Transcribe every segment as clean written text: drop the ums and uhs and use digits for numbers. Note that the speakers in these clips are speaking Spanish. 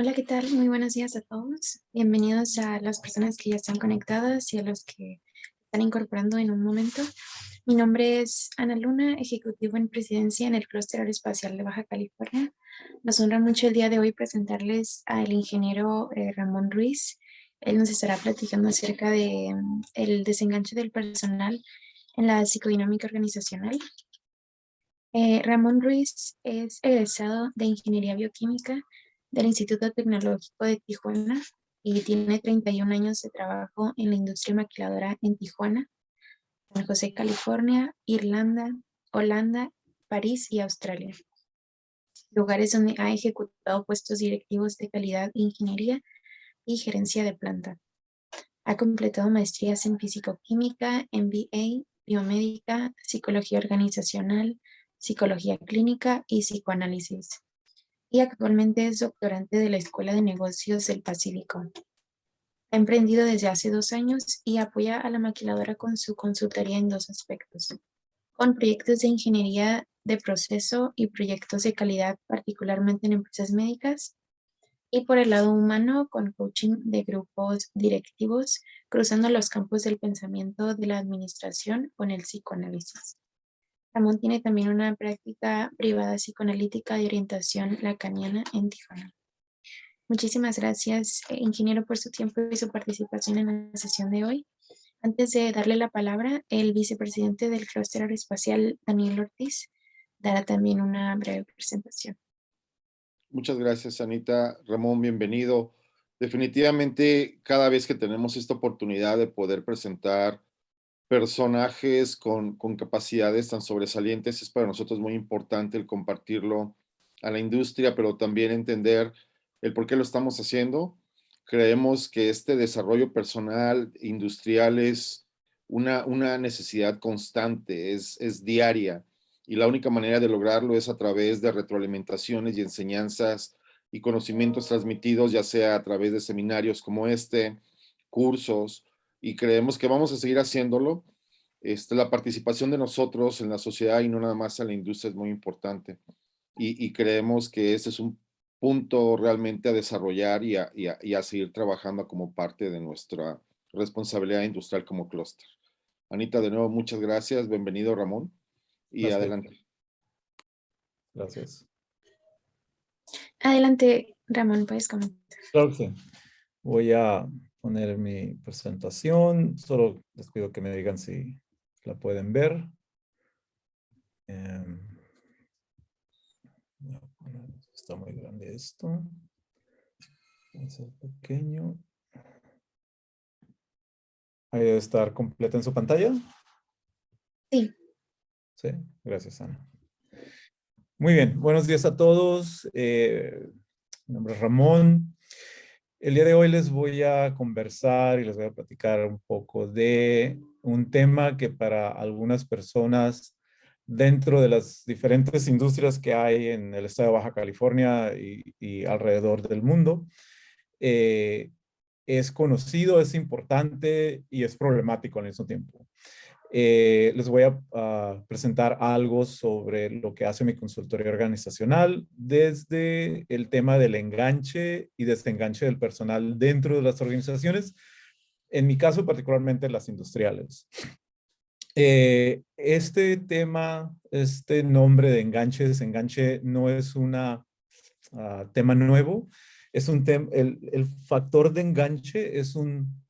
Hola, ¿qué tal? Muy buenos días a todos. Bienvenidos a las personas que ya están conectadas y a los que están incorporando en un momento. Mi nombre es Ana Luna, ejecutivo en presidencia en el Clúster Aeroespacial de Baja California. Nos honra mucho el día de hoy presentarles al ingeniero Ramón Ruiz. Él nos estará platicando acerca de el desenganche del personal en la psicodinámica organizacional. Ramón Ruiz es egresado de Ingeniería Bioquímica del Instituto Tecnológico de Tijuana y tiene 31 años de trabajo en la industria maquiladora en Tijuana, San José, California, Irlanda, Holanda, París y Australia, lugares donde ha ejecutado puestos directivos de calidad, ingeniería y gerencia de planta. Ha completado maestrías en físico-química, MBA, biomédica, psicología organizacional, psicología clínica y psicoanálisis. Y actualmente es doctorante de la Escuela de Negocios del Pacífico. Ha emprendido desde hace 2 años y apoya a la maquiladora con su consultoría en dos aspectos, con proyectos de ingeniería de proceso y proyectos de calidad, particularmente en empresas médicas, y por el lado humano con coaching de grupos directivos, cruzando los campos del pensamiento de la administración con el psicoanálisis. Ramón tiene también una práctica privada psicoanalítica de orientación lacaniana en Tijuana. Muchísimas gracias, ingeniero, por su tiempo y su participación en la sesión de hoy. Antes de darle la palabra, el vicepresidente del Clúster Aeroespacial, Daniel Ortiz, dará también una breve presentación. Muchas gracias, Anita. Ramón, bienvenido. Definitivamente, cada vez que tenemos esta oportunidad de poder presentar personajes con capacidades tan sobresalientes, es para nosotros muy importante el compartirlo a la industria, pero también entender el por qué lo estamos haciendo. Creemos que este desarrollo personal industrial es una necesidad constante, es diaria, y la única manera de lograrlo es a través de retroalimentaciones y enseñanzas y conocimientos transmitidos, ya sea a través de seminarios como este, cursos, y creemos que vamos a seguir haciéndolo. La participación de nosotros en la sociedad y no nada más en la industria es muy importante. Y creemos que ese es un punto realmente a desarrollar y a seguir trabajando como parte de nuestra responsabilidad industrial como clúster. Anita, de nuevo, muchas gracias. Bienvenido, Ramón. Y Gracias. adelante. Gracias. Adelante, Ramón, puedes comentar. Claro que sí. Voy a poner mi presentación. Solo les pido que me digan si la pueden ver. Está muy grande esto. Voy a hacer pequeño. Ahí debe estar completa en su pantalla. Sí. Sí, gracias, Ana. Muy bien, buenos días a todos. Mi nombre es Ramón. El día de hoy les voy a conversar y les voy a platicar un poco de un tema que para algunas personas dentro de las diferentes industrias que hay en el estado de Baja California y alrededor del mundo, es conocido, es importante y es problemático al mismo tiempo. Les voy a presentar algo sobre lo que hace mi consultoría organizacional desde el tema del enganche y desenganche del personal dentro de las organizaciones, en mi caso particularmente las industriales. Este tema, este nombre de enganche, desenganche, no es un tema nuevo. Es un el factor de enganche es un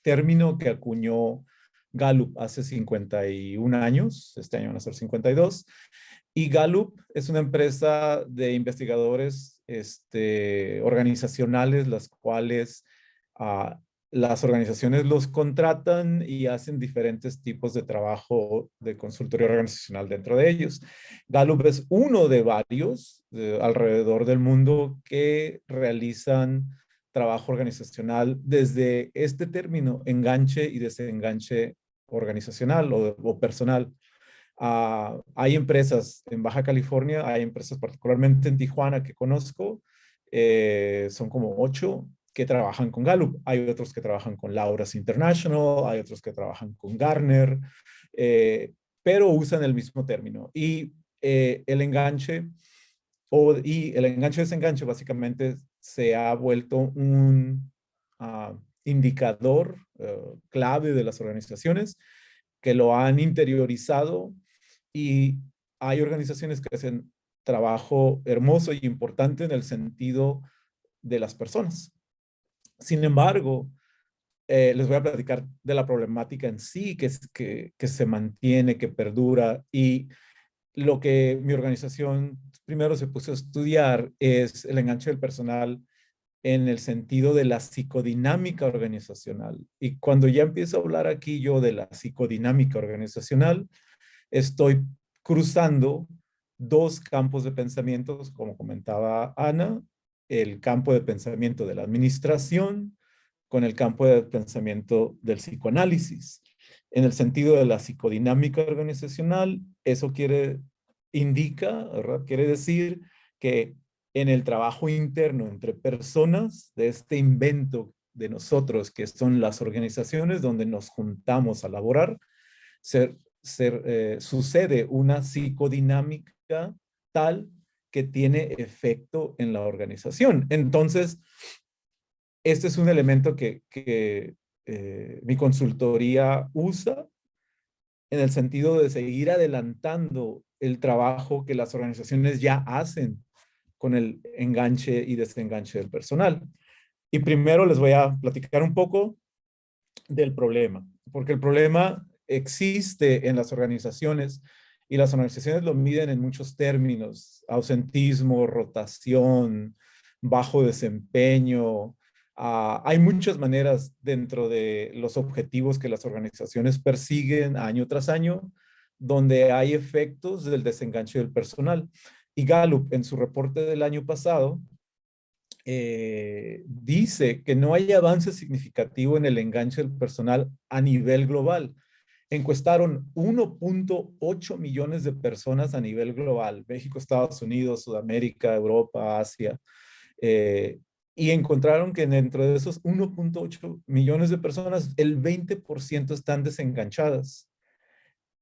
término que acuñó Gallup hace 51 años, este año van a ser 52, y Gallup es una empresa de investigadores organizacionales, las cuales las organizaciones los contratan y hacen diferentes tipos de trabajo de consultoría organizacional dentro de ellos. Gallup es uno de varios alrededor del mundo que realizan trabajo organizacional desde este término, enganche y desenganche organizacional o personal. Hay empresas en Baja California, hay empresas particularmente en Tijuana que conozco, son como 8 que trabajan con Gallup. Hay otros que trabajan con Lauras International, hay otros que trabajan con Gartner, pero usan el mismo término. Y el enganche y el enganche-desenganche básicamente se ha vuelto un indicador clave de las organizaciones que lo han interiorizado, y hay organizaciones que hacen trabajo hermoso y importante en el sentido de las personas. Sin embargo, les voy a platicar de la problemática en sí que se mantiene, que perdura, y lo que mi organización primero se puso a estudiar es el enganche del personal en el sentido de la psicodinámica organizacional. Y cuando ya empiezo a hablar aquí yo de la psicodinámica organizacional, estoy cruzando dos campos de pensamientos, como comentaba Ana, el campo de pensamiento de la administración con el campo de pensamiento del psicoanálisis. En el sentido de la psicodinámica organizacional, eso indica, ¿verdad? Quiere decir que en el trabajo interno entre personas, de este invento de nosotros, que son las organizaciones donde nos juntamos a laborar, sucede una psicodinámica tal que tiene efecto en la organización. Entonces, este es un elemento que mi consultoría usa en el sentido de seguir adelantando el trabajo que las organizaciones ya hacen con el enganche y desenganche del personal. Y primero les voy a platicar un poco del problema, porque el problema existe en las organizaciones y las organizaciones lo miden en muchos términos: ausentismo, rotación, bajo desempeño. Hay muchas maneras dentro de los objetivos que las organizaciones persiguen año tras año, donde hay efectos del desenganche del personal. Y Gallup, en su reporte del año pasado, dice que no hay avance significativo en el enganche del personal a nivel global. Encuestaron 1.8 millones de personas a nivel global: México, Estados Unidos, Sudamérica, Europa, Asia, y encontraron que dentro de esos 1.8 millones de personas, el 20% están desenganchadas.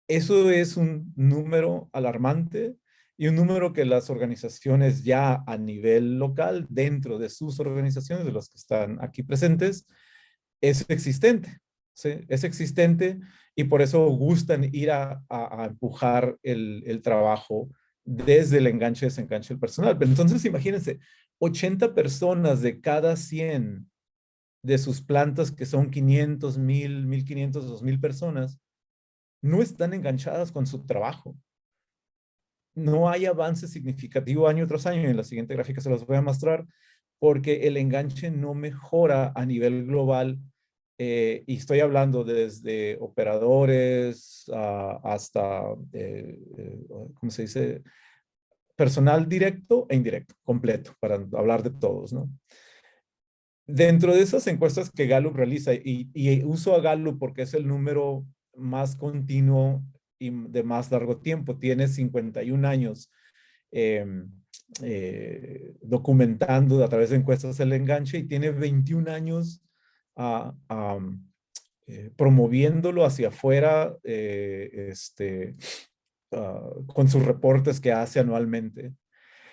Eso es un número alarmante y un número que las organizaciones ya a nivel local, dentro de sus organizaciones, de los que están aquí presentes, es existente. ¿Sí? Es existente, y por eso gustan ir a empujar el trabajo desde el enganche, desenganche del personal. Pero entonces imagínense, 80 personas de cada 100 de sus plantas, que son 500, 1000, 1500, 2000 personas, no están enganchadas con su trabajo. No hay avance significativo año tras año. En la siguiente gráfica se los voy a mostrar, porque el enganche no mejora a nivel global. Y estoy hablando desde operadores hasta, ¿cómo se dice? Personal directo e indirecto, completo, para hablar de todos, ¿no? Dentro de esas encuestas que Gallup realiza, y uso a Gallup porque es el número más continuo y de más largo tiempo, tiene 51 años documentando a través de encuestas el enganche, y tiene 21 años promoviéndolo hacia afuera, con sus reportes que hace anualmente.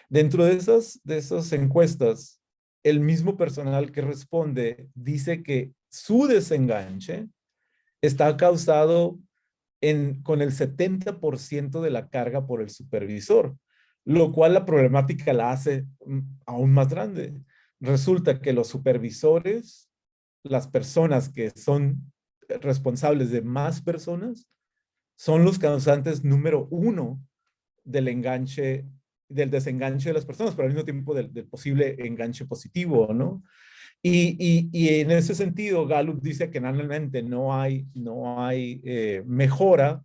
Dentro de esas encuestas, el mismo personal que responde dice que su desenganche está causado con el 70% de la carga por el supervisor, lo cual la problemática la hace aún más grande. Resulta que los supervisores, las personas que son responsables de más personas, son los causantes número uno del enganche, del desenganche de las personas, pero al mismo tiempo del posible enganche positivo, ¿no? Y en ese sentido, Gallup dice que realmente no hay mejora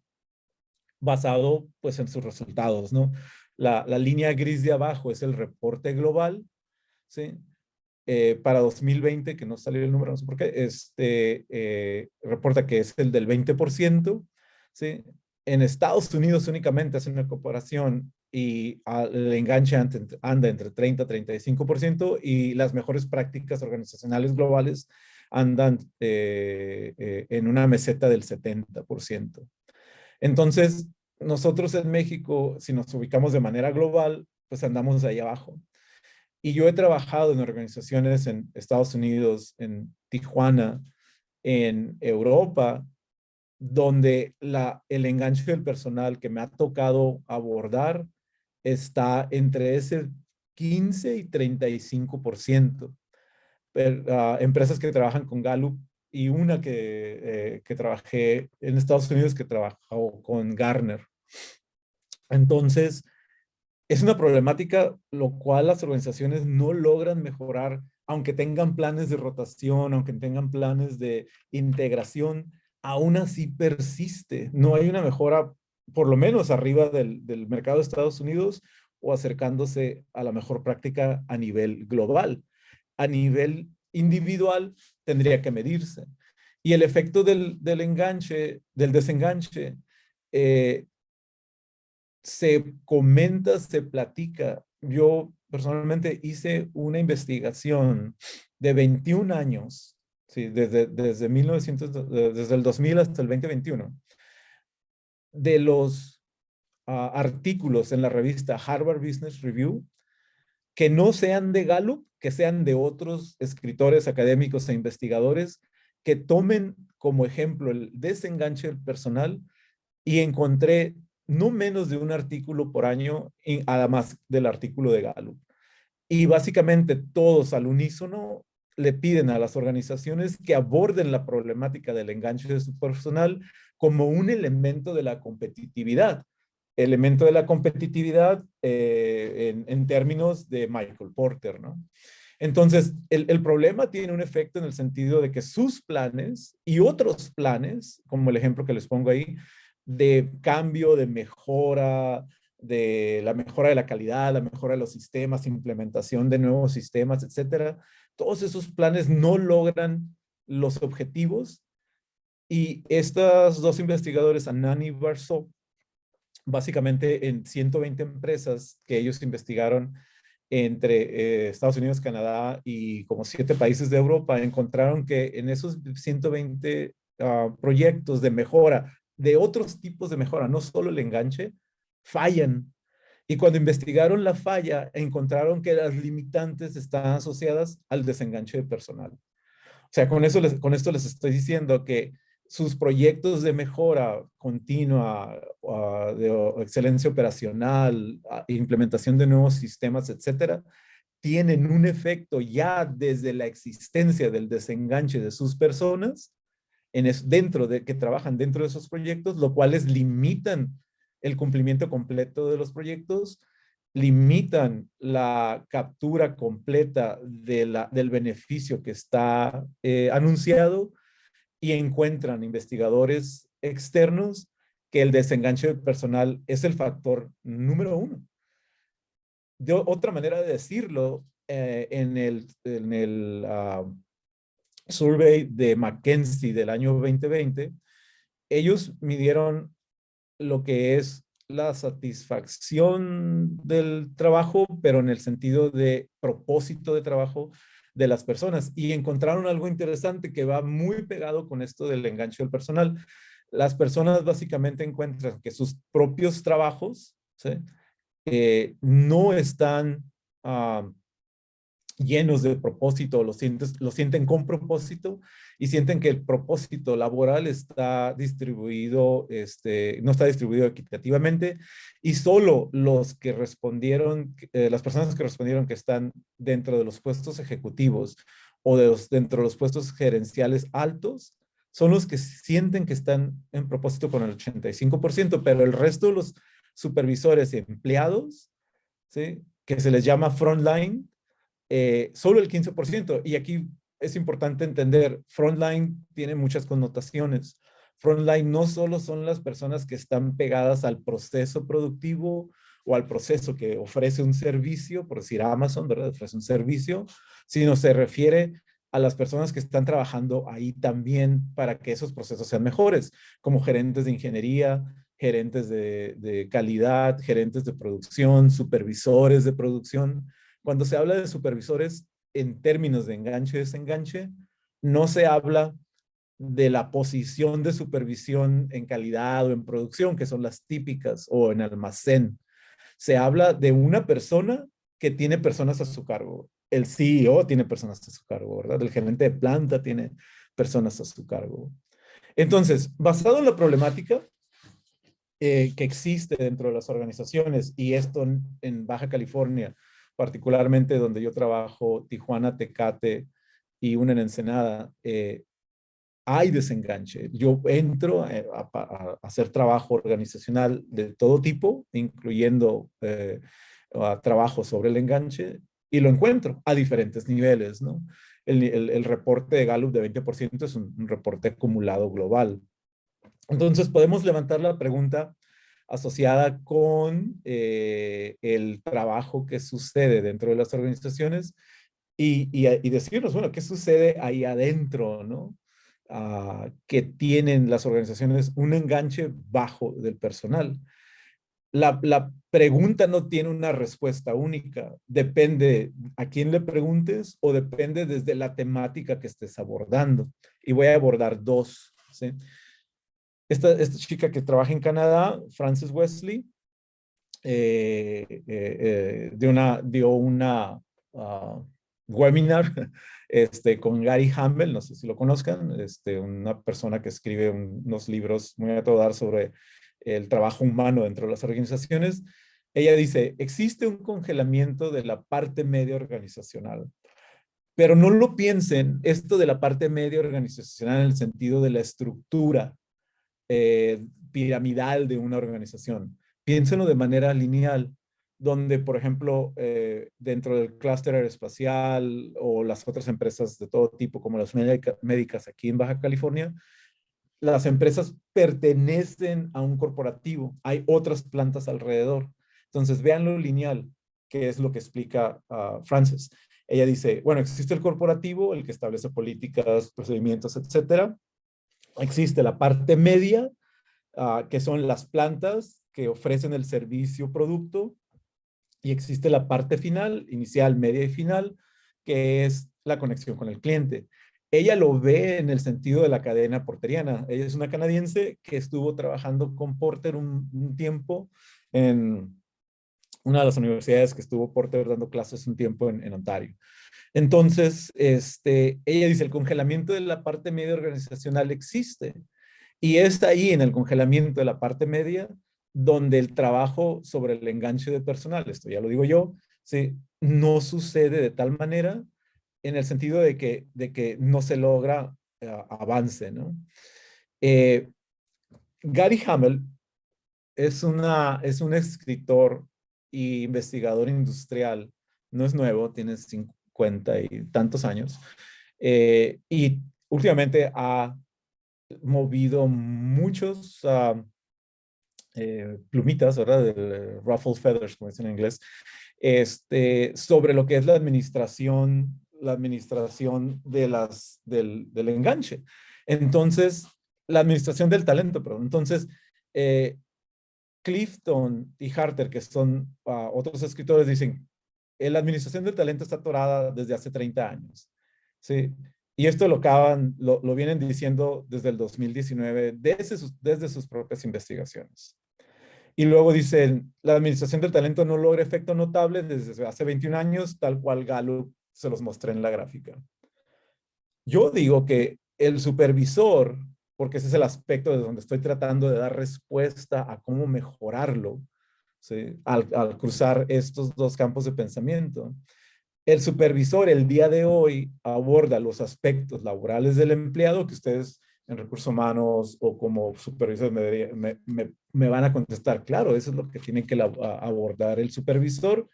basado pues en sus resultados, ¿no? La línea gris de abajo es el reporte global, ¿sí? Para 2020, que no salió el número, no sé por qué, reporta que es el del 20%, ¿sí? En Estados Unidos únicamente hacen una comparación y el enganche anda entre 30 y 35%, y las mejores prácticas organizacionales globales andan en una meseta del 70%. Entonces, nosotros en México, si nos ubicamos de manera global, pues andamos ahí abajo. Y yo he trabajado en organizaciones en Estados Unidos, en Tijuana, en Europa, donde el enganche del personal que me ha tocado abordar está entre ese 15 y 35%. Empresas que trabajan con Gallup y una que trabajé en Estados Unidos que trabajó con Gartner. Entonces, es una problemática lo cual las organizaciones no logran mejorar, aunque tengan planes de rotación, aunque tengan planes de integración, aún así persiste. No hay una mejora, por lo menos arriba del mercado de Estados Unidos o acercándose a la mejor práctica a nivel global. A nivel individual tendría que medirse. Y el efecto del enganche, del desenganche, se comenta, se platica. Yo personalmente hice una investigación de 21 años, ¿sí? desde el 2000 hasta el 2021, de los artículos en la revista Harvard Business Review que no sean de Gallup, que sean de otros escritores académicos e investigadores que tomen como ejemplo el desenganche del personal, y encontré no menos de un artículo por año, además del artículo de Gallup. Y básicamente todos al unísono le piden a las organizaciones que aborden la problemática del enganche de su personal como un elemento de la competitividad. Elemento de la competitividad en términos de Michael Porter, ¿no? Entonces, el problema tiene un efecto en el sentido de que sus planes y otros planes, como el ejemplo que les pongo ahí, de cambio, de mejora, de la mejora de la calidad, la mejora de los sistemas, implementación de nuevos sistemas, etcétera. Todos esos planes no logran los objetivos, y estos dos investigadores, Anand y Barsov, básicamente en 120 empresas que ellos investigaron entre Estados Unidos, Canadá y como 7 países de Europa, encontraron que en esos 120 proyectos de mejora, de otros tipos de mejora, no solo el enganche, fallan. Y cuando investigaron la falla, encontraron que las limitantes estaban asociadas al desenganche de personal. O sea, con esto les estoy diciendo que sus proyectos de mejora continua, de excelencia operacional, implementación de nuevos sistemas, etcétera, tienen un efecto ya desde la existencia del desenganche de sus personas que trabajan dentro de esos proyectos, lo cual limitan el cumplimiento completo de los proyectos, limitan la captura completa del beneficio que está anunciado, y encuentran investigadores externos que el desenganche del personal es el factor número 1. De otra manera de decirlo, en el survey de McKinsey del año 2020, ellos midieron lo que es la satisfacción del trabajo, pero en el sentido de propósito de trabajo de las personas, y encontraron algo interesante que va muy pegado con esto del enganche del personal. Las personas básicamente encuentran que sus propios trabajos, ¿sí?, no están llenos de propósito, lo sienten con propósito, y sienten que el propósito laboral está distribuido, no está distribuido equitativamente, y solo los que respondieron, las personas que respondieron que están dentro de los puestos ejecutivos o dentro de los puestos gerenciales altos, son los que sienten que están en propósito con el 85%, pero el resto de los supervisores y empleados, ¿sí?, que se les llama frontline, solo el 15%. Y aquí es importante entender, frontline tiene muchas connotaciones. Frontline no solo son las personas que están pegadas al proceso productivo o al proceso que ofrece un servicio, por decir Amazon, ¿verdad?, ofrece un servicio, sino se refiere a las personas que están trabajando ahí también para que esos procesos sean mejores, como gerentes de ingeniería, gerentes de calidad, gerentes de producción, supervisores de producción. Cuando se habla de supervisores en términos de enganche-desenganche, no se habla de la posición de supervisión en calidad o en producción, que son las típicas, o en almacén, se habla de una persona que tiene personas a su cargo. El CEO tiene personas a su cargo, ¿verdad? El gerente de planta tiene personas a su cargo. Entonces, basado en la problemática que existe dentro de las organizaciones, y esto en Baja California, particularmente donde yo trabajo, Tijuana, Tecate y una en Ensenada, hay desenganche. Yo entro a hacer trabajo organizacional de todo tipo, incluyendo trabajo sobre el enganche, y lo encuentro a diferentes niveles, ¿no? El reporte de Gallup de 20% es un reporte acumulado global. Entonces podemos levantar la pregunta asociada con el trabajo que sucede dentro de las organizaciones y decirnos, bueno, ¿qué sucede ahí adentro, no? Que tienen las organizaciones un enganche bajo del personal. La pregunta no tiene una respuesta única. Depende a quién le preguntes o depende desde la temática que estés abordando. Y voy a abordar dos, ¿sí? Esta chica que trabaja en Canadá, Frances Wesley, dio una webinar con Gary Hamel, no sé si lo conozcan, una persona que escribe unos libros muy a todo dar sobre el trabajo humano dentro de las organizaciones. Ella dice, existe un congelamiento de la parte media organizacional, pero no lo piensen esto de la parte media organizacional en el sentido de la estructura piramidal de una organización. Piénsenlo de manera lineal, donde, por ejemplo, dentro del clúster aeroespacial o las otras empresas de todo tipo, como las médicas aquí en Baja California, las empresas pertenecen a un corporativo. Hay otras plantas alrededor. Entonces, vean lo lineal, que es lo que explica Frances. Ella dice, bueno, existe el corporativo, el que establece políticas, procedimientos, etcétera. Existe la parte media, que son las plantas que ofrecen el servicio o producto, y existe la parte final, inicial, media y final, que es la conexión con el cliente. Ella lo ve en el sentido de la cadena porteriana. Ella es una canadiense que estuvo trabajando con Porter un tiempo en una de las universidades que estuvo Porter dando clases un tiempo en Ontario. Entonces, ella dice, el congelamiento de la parte media organizacional existe. Y es ahí en el congelamiento de la parte media donde el trabajo sobre el enganche de personal, esto ya lo digo yo, ¿sí? No sucede de tal manera en el sentido de que no se logra avance, ¿no? Gary Hamel es un escritor e investigador industrial, no es nuevo, tiene 50 y tantos años, y últimamente ha movido muchos plumitas, ¿verdad? Ruffle feathers, como dicen en inglés, sobre lo que es la administración del enganche. Entonces, la administración del talento, perdón. Entonces, Clifton y Harter, que son otros escritores, dicen, la administración del talento está atorada desde hace 30 años. ¿Sí? Y esto lo vienen diciendo desde el 2019, desde sus propias investigaciones. Y luego dicen, la administración del talento no logra efecto notable desde hace 21 años, tal cual Gallup se los mostré en la gráfica. Yo digo que el supervisor, porque ese es el aspecto de donde estoy tratando de dar respuesta a cómo mejorarlo, ¿sí? Al cruzar estos dos campos de pensamiento. El supervisor el día de hoy aborda los aspectos laborales del empleado que ustedes en recursos humanos o como supervisor me van a contestar. Claro, eso es lo que tiene que abordar el supervisor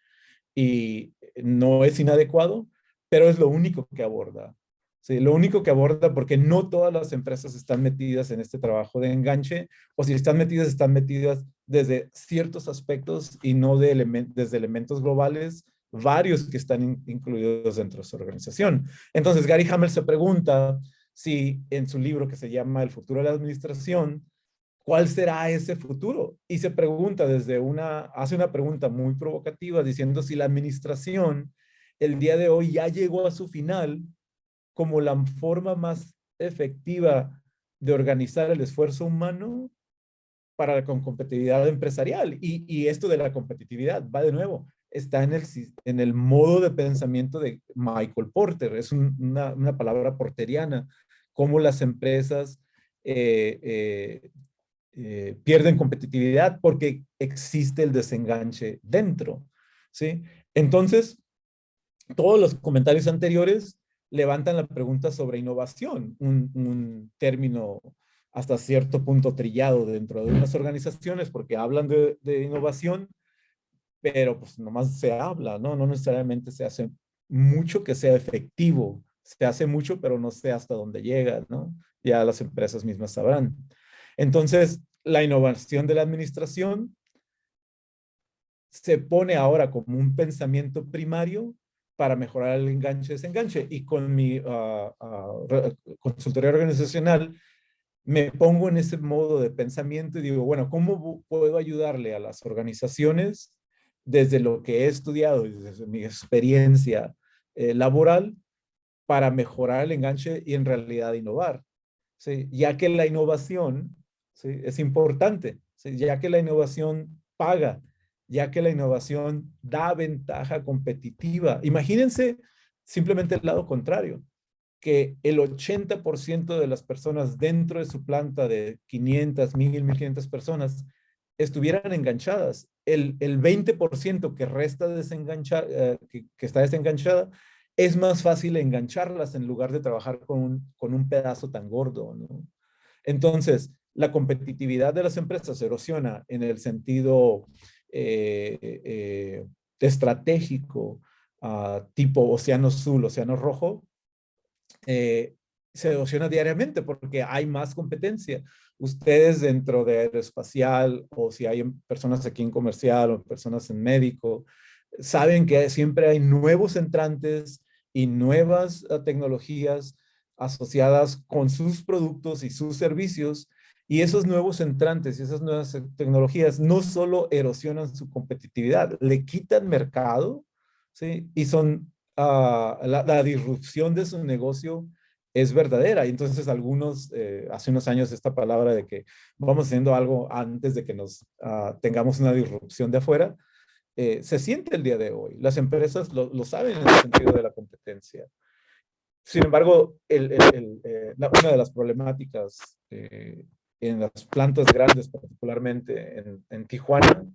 y no es inadecuado, pero es lo único que aborda. Sí, lo único que aborda porque no todas las empresas están metidas en este trabajo de enganche o si están metidas desde ciertos aspectos y no desde elementos globales, varios que están incluidos dentro de su organización. Entonces, Gary Hamel se pregunta si en su libro que se llama El futuro de la administración, ¿cuál será ese futuro? Y se pregunta hace una pregunta muy provocativa diciendo si la administración el día de hoy ya llegó a su final como la forma más efectiva de organizar el esfuerzo humano con competitividad empresarial. Y esto de la competitividad va de nuevo, está en el modo de pensamiento de Michael Porter. Es una palabra porteriana, cómo las empresas pierden competitividad porque existe el desenganche dentro, ¿sí? Entonces, todos los comentarios anteriores levantan la pregunta sobre innovación, un término hasta cierto punto trillado dentro de unas organizaciones porque hablan de innovación, pero pues nomás se habla, ¿no? No necesariamente se hace mucho que sea efectivo. Se hace mucho, pero no sé hasta dónde llega, ¿no? Ya las empresas mismas sabrán. Entonces, la innovación de la administración se pone ahora como un pensamiento primario para mejorar el enganche-desenganche. Y con mi consultoría organizacional me pongo en ese modo de pensamiento y digo, bueno, ¿cómo puedo ayudarle a las organizaciones desde lo que he estudiado y desde mi experiencia laboral para mejorar el enganche y en realidad innovar? ¿Sí? Ya que la innovación, ¿sí?, es importante, ¿sí?, ya que la innovación paga, ya que la innovación da ventaja competitiva. Imagínense simplemente el lado contrario, que el 80% de las personas dentro de su planta de 500, 1000, 1500 personas estuvieran enganchadas. El 20% que resta que está desenganchada, es más fácil engancharlas en lugar de trabajar con un pedazo tan gordo, ¿no? Entonces, la competitividad de las empresas erosiona en el sentido estratégico, tipo océano azul, océano rojo, se erosiona diariamente porque hay más competencia. Ustedes dentro de aeroespacial, o si hay personas aquí en comercial o personas en médico, saben que siempre hay nuevos entrantes y nuevas tecnologías asociadas con sus productos y sus servicios, y esos nuevos entrantes y esas nuevas tecnologías no solo erosionan su competitividad, le quitan mercado, ¿sí? Y son la disrupción de su negocio es verdadera. Y entonces algunos, hace unos años esta palabra de que vamos haciendo algo antes de que nos tengamos una disrupción de afuera, se siente el día de hoy. Las empresas lo saben en el sentido de la competencia. Sin embargo, una de las problemáticas en las plantas grandes, particularmente en Tijuana,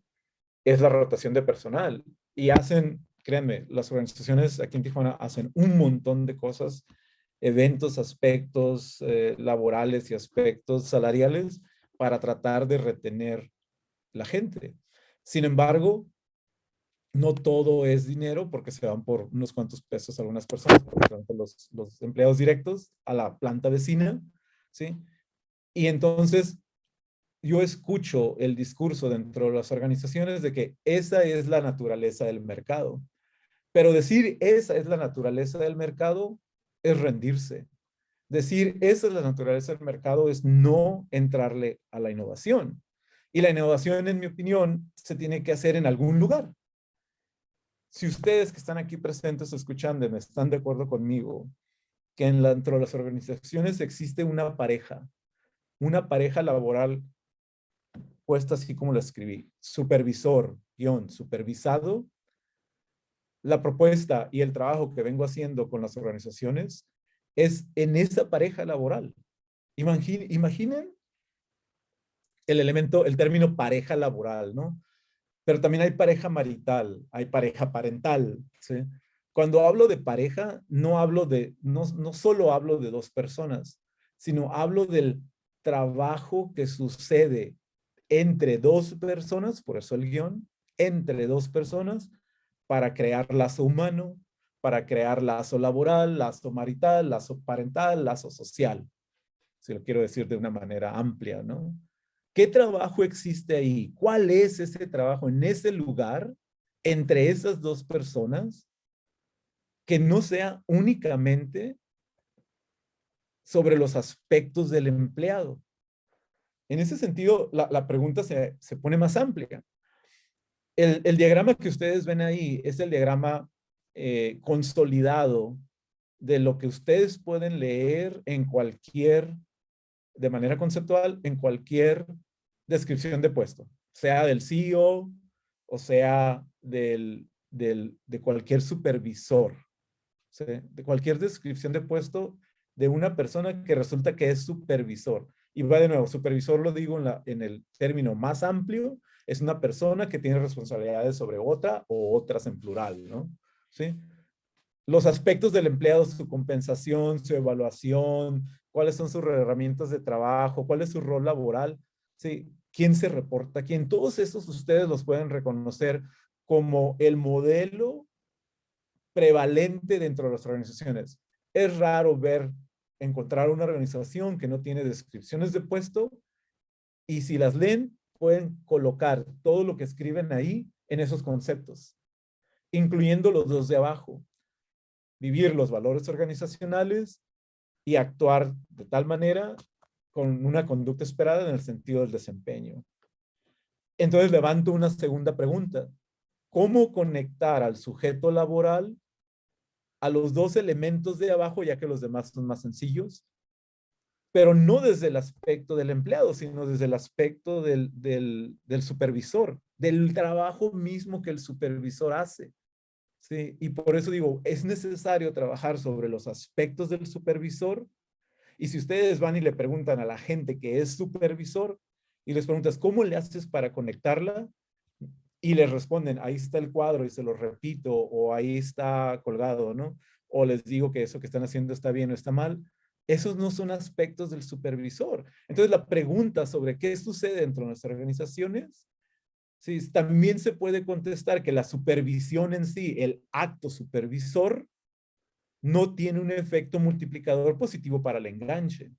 es la rotación de personal. Y hacen, créanme, las organizaciones aquí en Tijuana hacen un montón de cosas, eventos, aspectos laborales y aspectos salariales para tratar de retener la gente. Sin embargo, no todo es dinero porque se van por unos cuantos pesos algunas personas, por ejemplo, los empleados directos a la planta vecina, ¿sí? Y entonces yo escucho el discurso dentro de las organizaciones de que esa es la naturaleza del mercado. Pero decir esa es la naturaleza del mercado es rendirse. Decir esa es la naturaleza del mercado es no entrarle a la innovación. Y la innovación, en mi opinión, se tiene que hacer en algún lugar. Si ustedes que están aquí presentes escuchando están de acuerdo conmigo que dentro de las organizaciones existe una pareja laboral puesta así como la escribí, supervisor, supervisado, la propuesta y el trabajo que vengo haciendo con las organizaciones es en esa pareja laboral. Imaginen el término pareja laboral, ¿no? Pero también hay pareja marital, hay pareja parental, ¿sí? Cuando hablo de pareja, no solo hablo de dos personas, sino hablo del trabajo que sucede entre dos personas, por eso el guión, entre dos personas, para crear lazo humano, para crear lazo laboral, lazo marital, lazo parental, lazo social, si lo quiero decir de una manera amplia, ¿no? ¿Qué trabajo existe ahí? ¿Cuál es ese trabajo en ese lugar entre esas dos personas que no sea únicamente sobre los aspectos del empleado? En ese sentido, la pregunta se pone más amplia. El diagrama que ustedes ven ahí es el diagrama consolidado de lo que ustedes pueden leer de manera conceptual, en cualquier descripción de puesto, sea del CEO o sea de cualquier supervisor, ¿sí? De cualquier descripción de puesto de una persona que resulta que es supervisor. Y va de nuevo, supervisor lo digo en el término más amplio, es una persona que tiene responsabilidades sobre otra o otras en plural, ¿no? ¿Sí? Los aspectos del empleado, su compensación, su evaluación, cuáles son sus herramientas de trabajo, cuál es su rol laboral, ¿sí? ¿Quién se reporta? ¿Quién? Todos estos ustedes los pueden reconocer como el modelo prevalente dentro de las organizaciones. Es raro encontrar una organización que no tiene descripciones de puesto y si las leen, pueden colocar todo lo que escriben ahí en esos conceptos, incluyendo los dos de abajo. Vivir los valores organizacionales y actuar de tal manera con una conducta esperada en el sentido del desempeño. Entonces levanto una segunda pregunta. ¿Cómo conectar al sujeto laboral a los dos elementos de abajo, ya que los demás son más sencillos? Pero no desde el aspecto del empleado, sino desde el aspecto del supervisor, del trabajo mismo que el supervisor hace. Sí, y por eso digo, es necesario trabajar sobre los aspectos del supervisor. Y si ustedes van y le preguntan a la gente que es supervisor y les preguntas, ¿cómo le haces para conectarla? Y les responden, ahí está el cuadro y se lo repito, o ahí está colgado, ¿no? O les digo que eso que están haciendo está bien o está mal. Esos no son aspectos del supervisor. Entonces la pregunta sobre qué sucede dentro de nuestras organizaciones, sí, también se puede contestar que la supervisión en sí, el acto supervisor, no tiene un efecto multiplicador positivo para el enganche.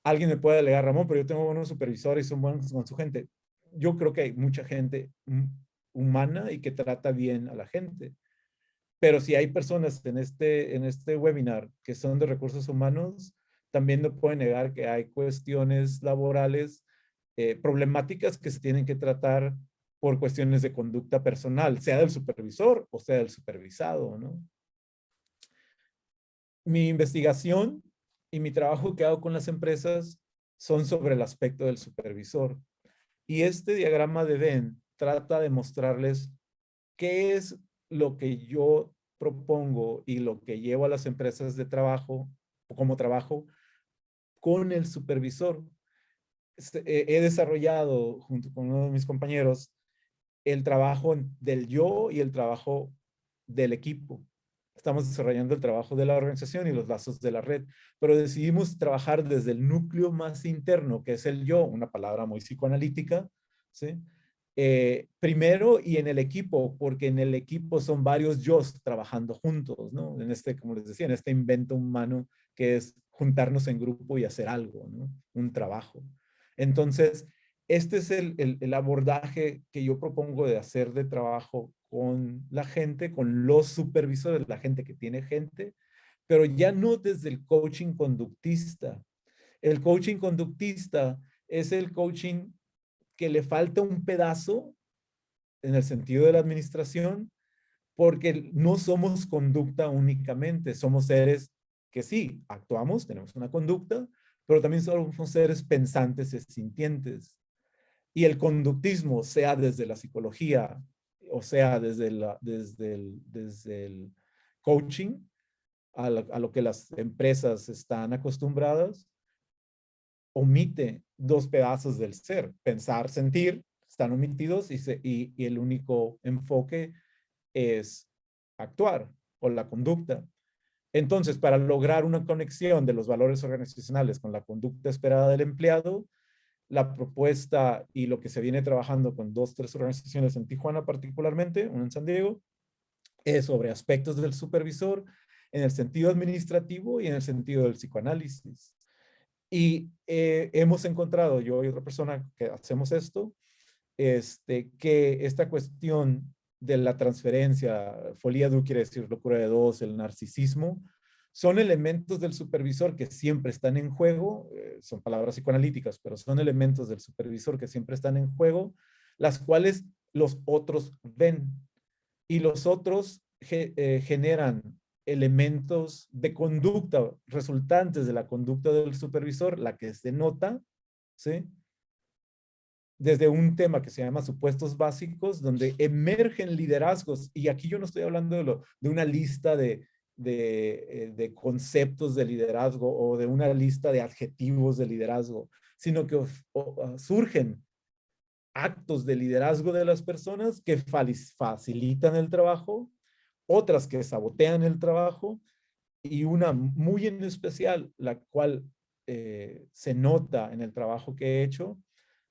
Alguien me puede alegar, Ramón, pero yo tengo buenos supervisores y son buenos con su gente. Yo creo que hay mucha gente humana y que trata bien a la gente. Pero si hay personas en este webinar que son de recursos humanos, también no pueden negar que hay cuestiones laborales problemáticas que se tienen que tratar por cuestiones de conducta personal, sea del supervisor o sea del supervisado, ¿no? Mi investigación y mi trabajo que hago con las empresas son sobre el aspecto del supervisor. Y este diagrama de Venn trata de mostrarles qué es lo que yo propongo y lo que llevo a las empresas de trabajo, o como trabajo, con el supervisor. He desarrollado junto con uno de mis compañeros el trabajo del yo y el trabajo del equipo. Estamos desarrollando el trabajo de la organización y los lazos de la red, pero decidimos trabajar desde el núcleo más interno, que es el yo, una palabra muy psicoanalítica, ¿sí? Primero y en el equipo, porque en el equipo son varios yos trabajando juntos, ¿no? En este, como les decía, en este invento humano que es juntarnos en grupo y hacer algo, ¿no? Un trabajo. Entonces, este es el abordaje que yo propongo de hacer de trabajo con la gente, con los supervisores, la gente que tiene gente, pero ya no desde el coaching conductista. El coaching conductista es el coaching que le falta un pedazo en el sentido de la administración, porque no somos conducta únicamente, somos seres que sí, actuamos, tenemos una conducta, pero también somos seres pensantes y sintientes. Y el conductismo, sea desde la psicología, o sea desde el coaching, a lo que las empresas están acostumbradas, omite dos pedazos del ser. Pensar, sentir, están omitidos y el único enfoque es actuar o la conducta. Entonces, para lograr una conexión de los valores organizacionales con la conducta esperada del empleado, la propuesta y lo que se viene trabajando con 2, 3 organizaciones en Tijuana particularmente, una en San Diego, es sobre aspectos del supervisor en el sentido administrativo y en el sentido del psicoanálisis. Y hemos encontrado, yo y otra persona que hacemos esto, que esta cuestión de la transferencia, folia du quiere decir locura de dos, el narcisismo, son elementos del supervisor que siempre están en juego, son palabras psicoanalíticas, pero son elementos del supervisor que siempre están en juego, las cuales los otros ven. Y los otros generan elementos de conducta resultantes de la conducta del supervisor, la que se nota, ¿sí? desde un tema que se llama supuestos básicos, donde emergen liderazgos. Y aquí yo no estoy hablando de una lista de conceptos de liderazgo o de una lista de adjetivos de liderazgo, sino que surgen actos de liderazgo de las personas que facilitan el trabajo, otras que sabotean el trabajo, y una muy en especial, la cual se nota en el trabajo que he hecho,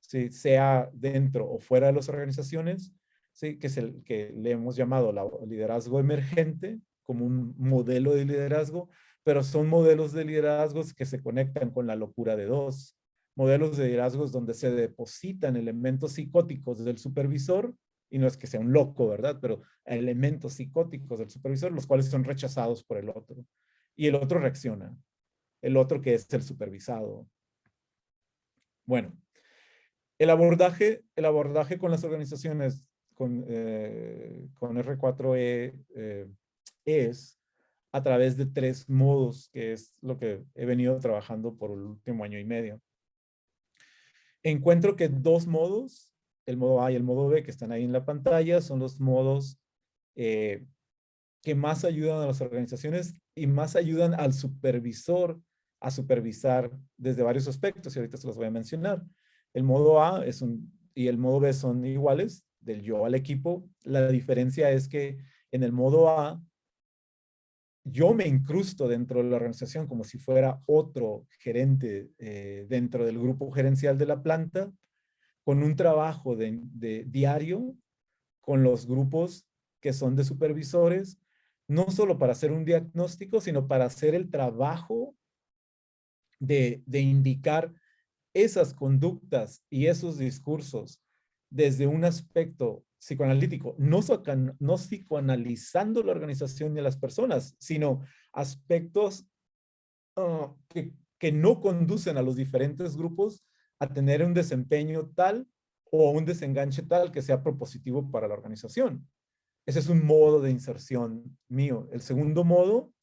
¿sí? Sea dentro o fuera de las organizaciones, ¿sí? Que es el que le hemos llamado liderazgo emergente, como un modelo de liderazgo, pero son modelos de liderazgos que se conectan con la locura de dos. Modelos de liderazgos donde se depositan elementos psicóticos del supervisor, y no es que sea un loco, ¿verdad? Pero elementos psicóticos del supervisor, los cuales son rechazados por el otro. Y el otro reacciona. El otro que es el supervisado. Bueno, el abordaje con las organizaciones con R4E es a través de 3 modos, que es lo que he venido trabajando por el último año y medio. Encuentro que 2 modos, el modo A y el modo B, que están ahí en la pantalla, son los modos que más ayudan a las organizaciones y más ayudan al supervisor a supervisar desde varios aspectos, y ahorita se los voy a mencionar. El modo A y el modo B son iguales, del yo al equipo. La diferencia es que en el modo A, yo me incrusto dentro de la organización como si fuera otro gerente dentro del grupo gerencial de la planta, con un trabajo de diario con los grupos que son de supervisores, no solo para hacer un diagnóstico, sino para hacer el trabajo de indicar esas conductas y esos discursos desde un aspecto psicoanalítico, no psicoanalizando la organización y a las personas, sino aspectos que no conducen a los diferentes grupos a tener un desempeño tal o un desenganche tal que sea propositivo para la organización. Ese es un modo de inserción mío. El segundo modo,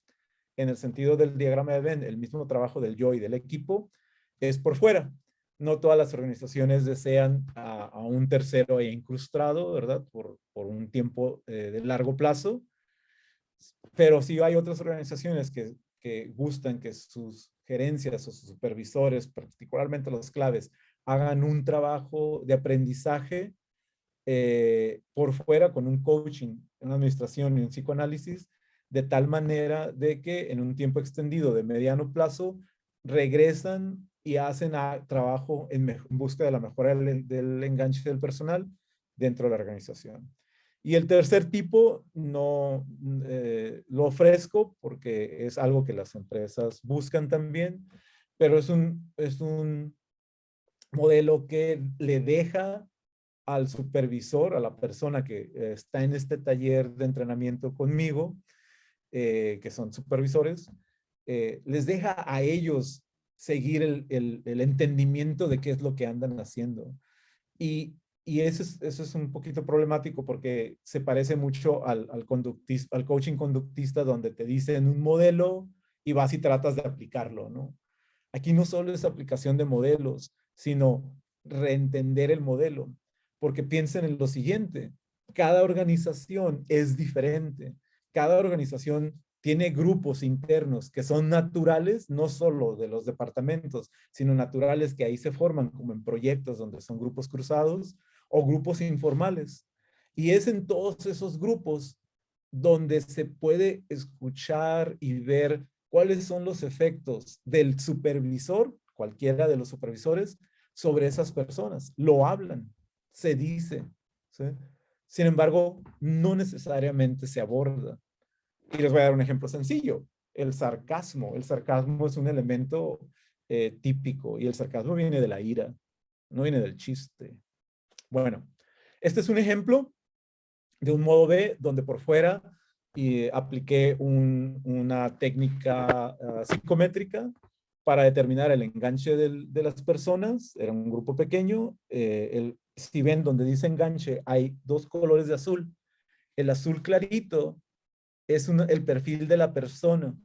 en el sentido del diagrama de Venn, el mismo trabajo del yo y del equipo, es por fuera. No todas las organizaciones desean a un tercero incrustado, ¿verdad? Por un tiempo de largo plazo. Pero sí hay otras organizaciones que gustan que sus gerencias o sus supervisores, particularmente los claves, hagan un trabajo de aprendizaje por fuera con un coaching, una administración y un psicoanálisis, de tal manera de que en un tiempo extendido de mediano plazo regresan y hacen trabajo en busca de la mejora del enganche del personal dentro de la organización. Y el tercer tipo no lo ofrezco porque es algo que las empresas buscan también, pero es un modelo que le deja al supervisor, a la persona que está en este taller de entrenamiento conmigo, que son supervisores, les deja a ellos seguir el entendimiento de qué es lo que andan haciendo. Y eso es un poquito problemático porque se parece mucho al coaching conductista, donde te dicen un modelo y vas y tratas de aplicarlo, ¿no? Aquí no solo es aplicación de modelos, sino reentender el modelo. Porque piensen en lo siguiente, cada organización es diferente. Cada organización tiene grupos internos que son naturales, no solo de los departamentos, sino naturales que ahí se forman como en proyectos donde son grupos cruzados o grupos informales. Y es en todos esos grupos donde se puede escuchar y ver cuáles son los efectos del supervisor, cualquiera de los supervisores, sobre esas personas. Lo hablan, se dice, ¿sí? Sin embargo, no necesariamente se aborda. Y les voy a dar un ejemplo sencillo. El sarcasmo. El sarcasmo es un elemento típico y el sarcasmo viene de la ira, no viene del chiste. Bueno, este es un ejemplo de un modo B donde por fuera apliqué una técnica psicométrica para determinar el enganche de las personas. Era un grupo pequeño. Si ven donde dice enganche, hay 2 colores de azul. El azul clarito es el perfil de la persona.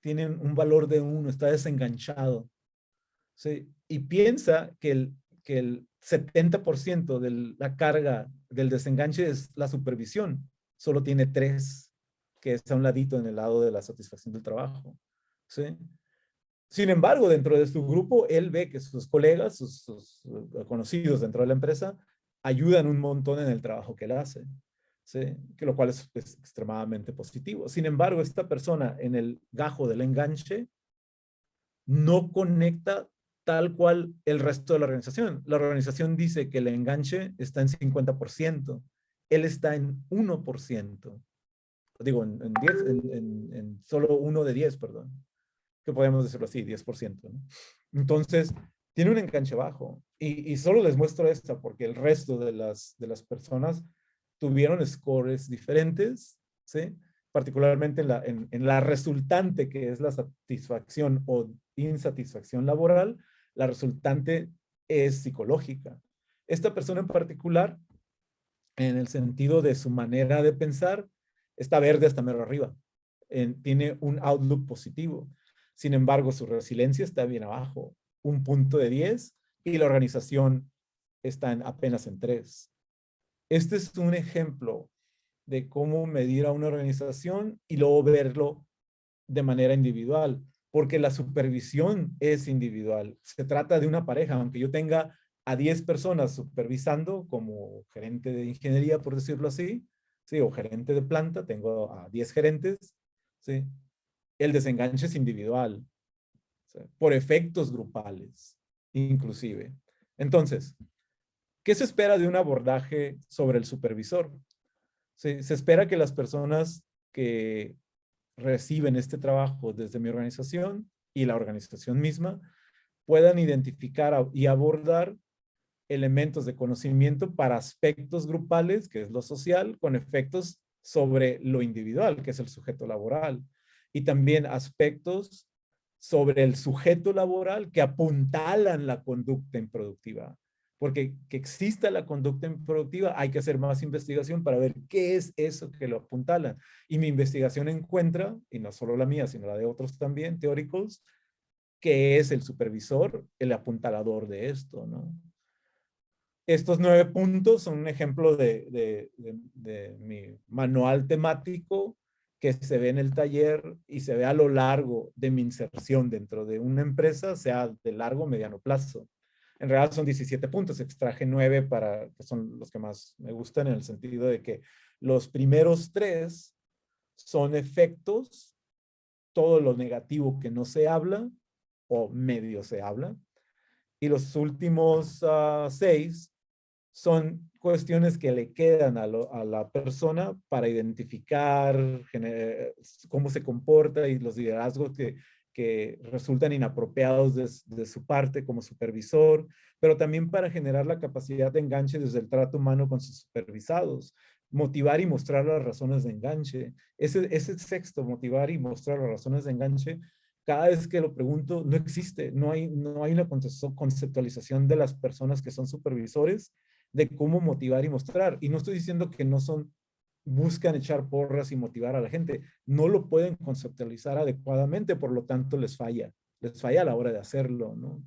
Tiene un valor de 1, está desenganchado. ¿Sí? Y piensa que que el 70% de la carga del desenganche es la supervisión. Solo tiene 3, que está a un ladito en el lado de la satisfacción del trabajo. ¿Sí? Sin embargo, dentro de su grupo, él ve que sus colegas, sus conocidos dentro de la empresa, ayudan un montón en el trabajo que él hace. ¿Sí? Que lo cual es extremadamente positivo. Sin embargo, esta persona en el gajo del enganche no conecta tal cual el resto de la organización. La organización dice que el enganche está en 50%. Él está en 1%. Digo, en 10, en solo 1 de 10, perdón. Que podemos decirlo así, 10%, ¿no? Entonces, tiene un enganche bajo. Y solo les muestro esta porque el resto de las personas tuvieron scores diferentes, ¿sí? Particularmente en la resultante, que es la satisfacción o insatisfacción laboral, la resultante es psicológica. Esta persona en particular, en el sentido de su manera de pensar, está verde hasta mero arriba. Tiene un outlook positivo. Sin embargo, su resiliencia está bien abajo, 1 punto de 10, y la organización está apenas en 3. Este es un ejemplo de cómo medir a una organización y luego verlo de manera individual, porque la supervisión es individual. Se trata de una pareja, aunque yo tenga a 10 personas supervisando como gerente de ingeniería, por decirlo así, ¿sí? O gerente de planta, tengo a 10 gerentes, ¿sí? El desenganche es individual, ¿sí? Por efectos grupales, inclusive. Entonces, ¿qué se espera de un abordaje sobre el supervisor? Se espera que las personas que reciben este trabajo desde mi organización y la organización misma puedan identificar y abordar elementos de conocimiento para aspectos grupales, que es lo social, con efectos sobre lo individual, que es el sujeto laboral, y también aspectos sobre el sujeto laboral que apuntalan la conducta improductiva. Porque que exista la conducta improductiva, hay que hacer más investigación para ver qué es eso que lo apuntalan. Y mi investigación encuentra, y no solo la mía, sino la de otros también, teóricos, que es el supervisor, el apuntalador de esto, ¿no? Estos 9 puntos son un ejemplo de mi manual temático que se ve en el taller y se ve a lo largo de mi inserción dentro de una empresa, sea de largo o mediano plazo. En realidad son 17 puntos, extraje 9 que son los que más me gustan en el sentido de que los primeros 3 son efectos, todo lo negativo que no se habla o medio se habla, y los últimos 6 son cuestiones que le quedan a la persona para identificar cómo se comporta y los liderazgos que resultan inapropiados de su parte como supervisor, pero también para generar la capacidad de enganche desde el trato humano con sus supervisados, motivar y mostrar las razones de enganche. Ese sexto, motivar y mostrar las razones de enganche, cada vez que lo pregunto, no existe, no hay una conceptualización de las personas que son supervisores de cómo motivar y mostrar. Y no estoy diciendo que no buscan echar porras y motivar a la gente. No lo pueden conceptualizar adecuadamente, por lo tanto les falla a la hora de hacerlo, ¿no?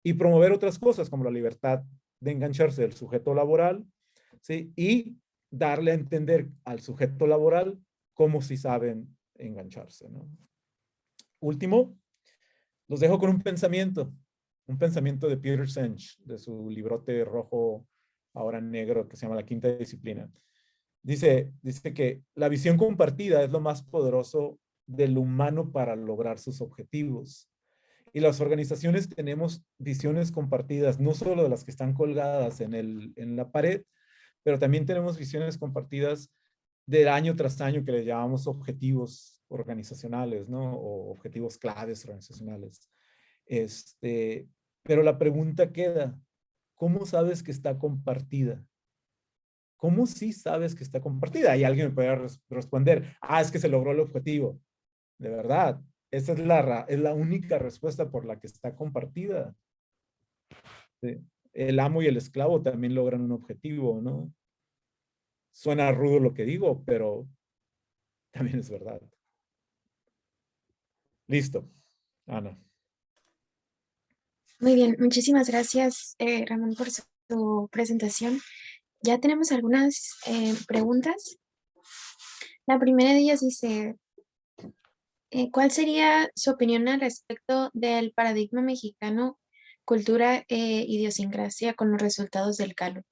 Y promover otras cosas como la libertad de engancharse del sujeto laboral, ¿sí? Y darle a entender al sujeto laboral cómo sí saben engancharse, ¿no? Último, los dejo con un pensamiento de Peter Senge, de su librote rojo, ahora negro, que se llama La Quinta Disciplina. Dice que la visión compartida es lo más poderoso del humano para lograr sus objetivos. Y las organizaciones tenemos visiones compartidas, no solo de las que están colgadas en la pared, pero también tenemos visiones compartidas de año tras año que le llamamos objetivos organizacionales, ¿no? O objetivos claves organizacionales. Pero la pregunta queda, ¿cómo sabes que está compartida? ¿Cómo sí sabes que está compartida? Y alguien me puede responder, es que se logró el objetivo. De verdad, esa es la única respuesta por la que está compartida. ¿Sí? El amo y el esclavo también logran un objetivo, ¿no? Suena rudo lo que digo, pero también es verdad. Listo, Ana. Muy bien, muchísimas gracias, Ramón, por su presentación. Ya tenemos algunas preguntas. La primera de ellas dice, ¿cuál sería su opinión al respecto del paradigma mexicano, cultura e idiosincrasia con los resultados del Gallup?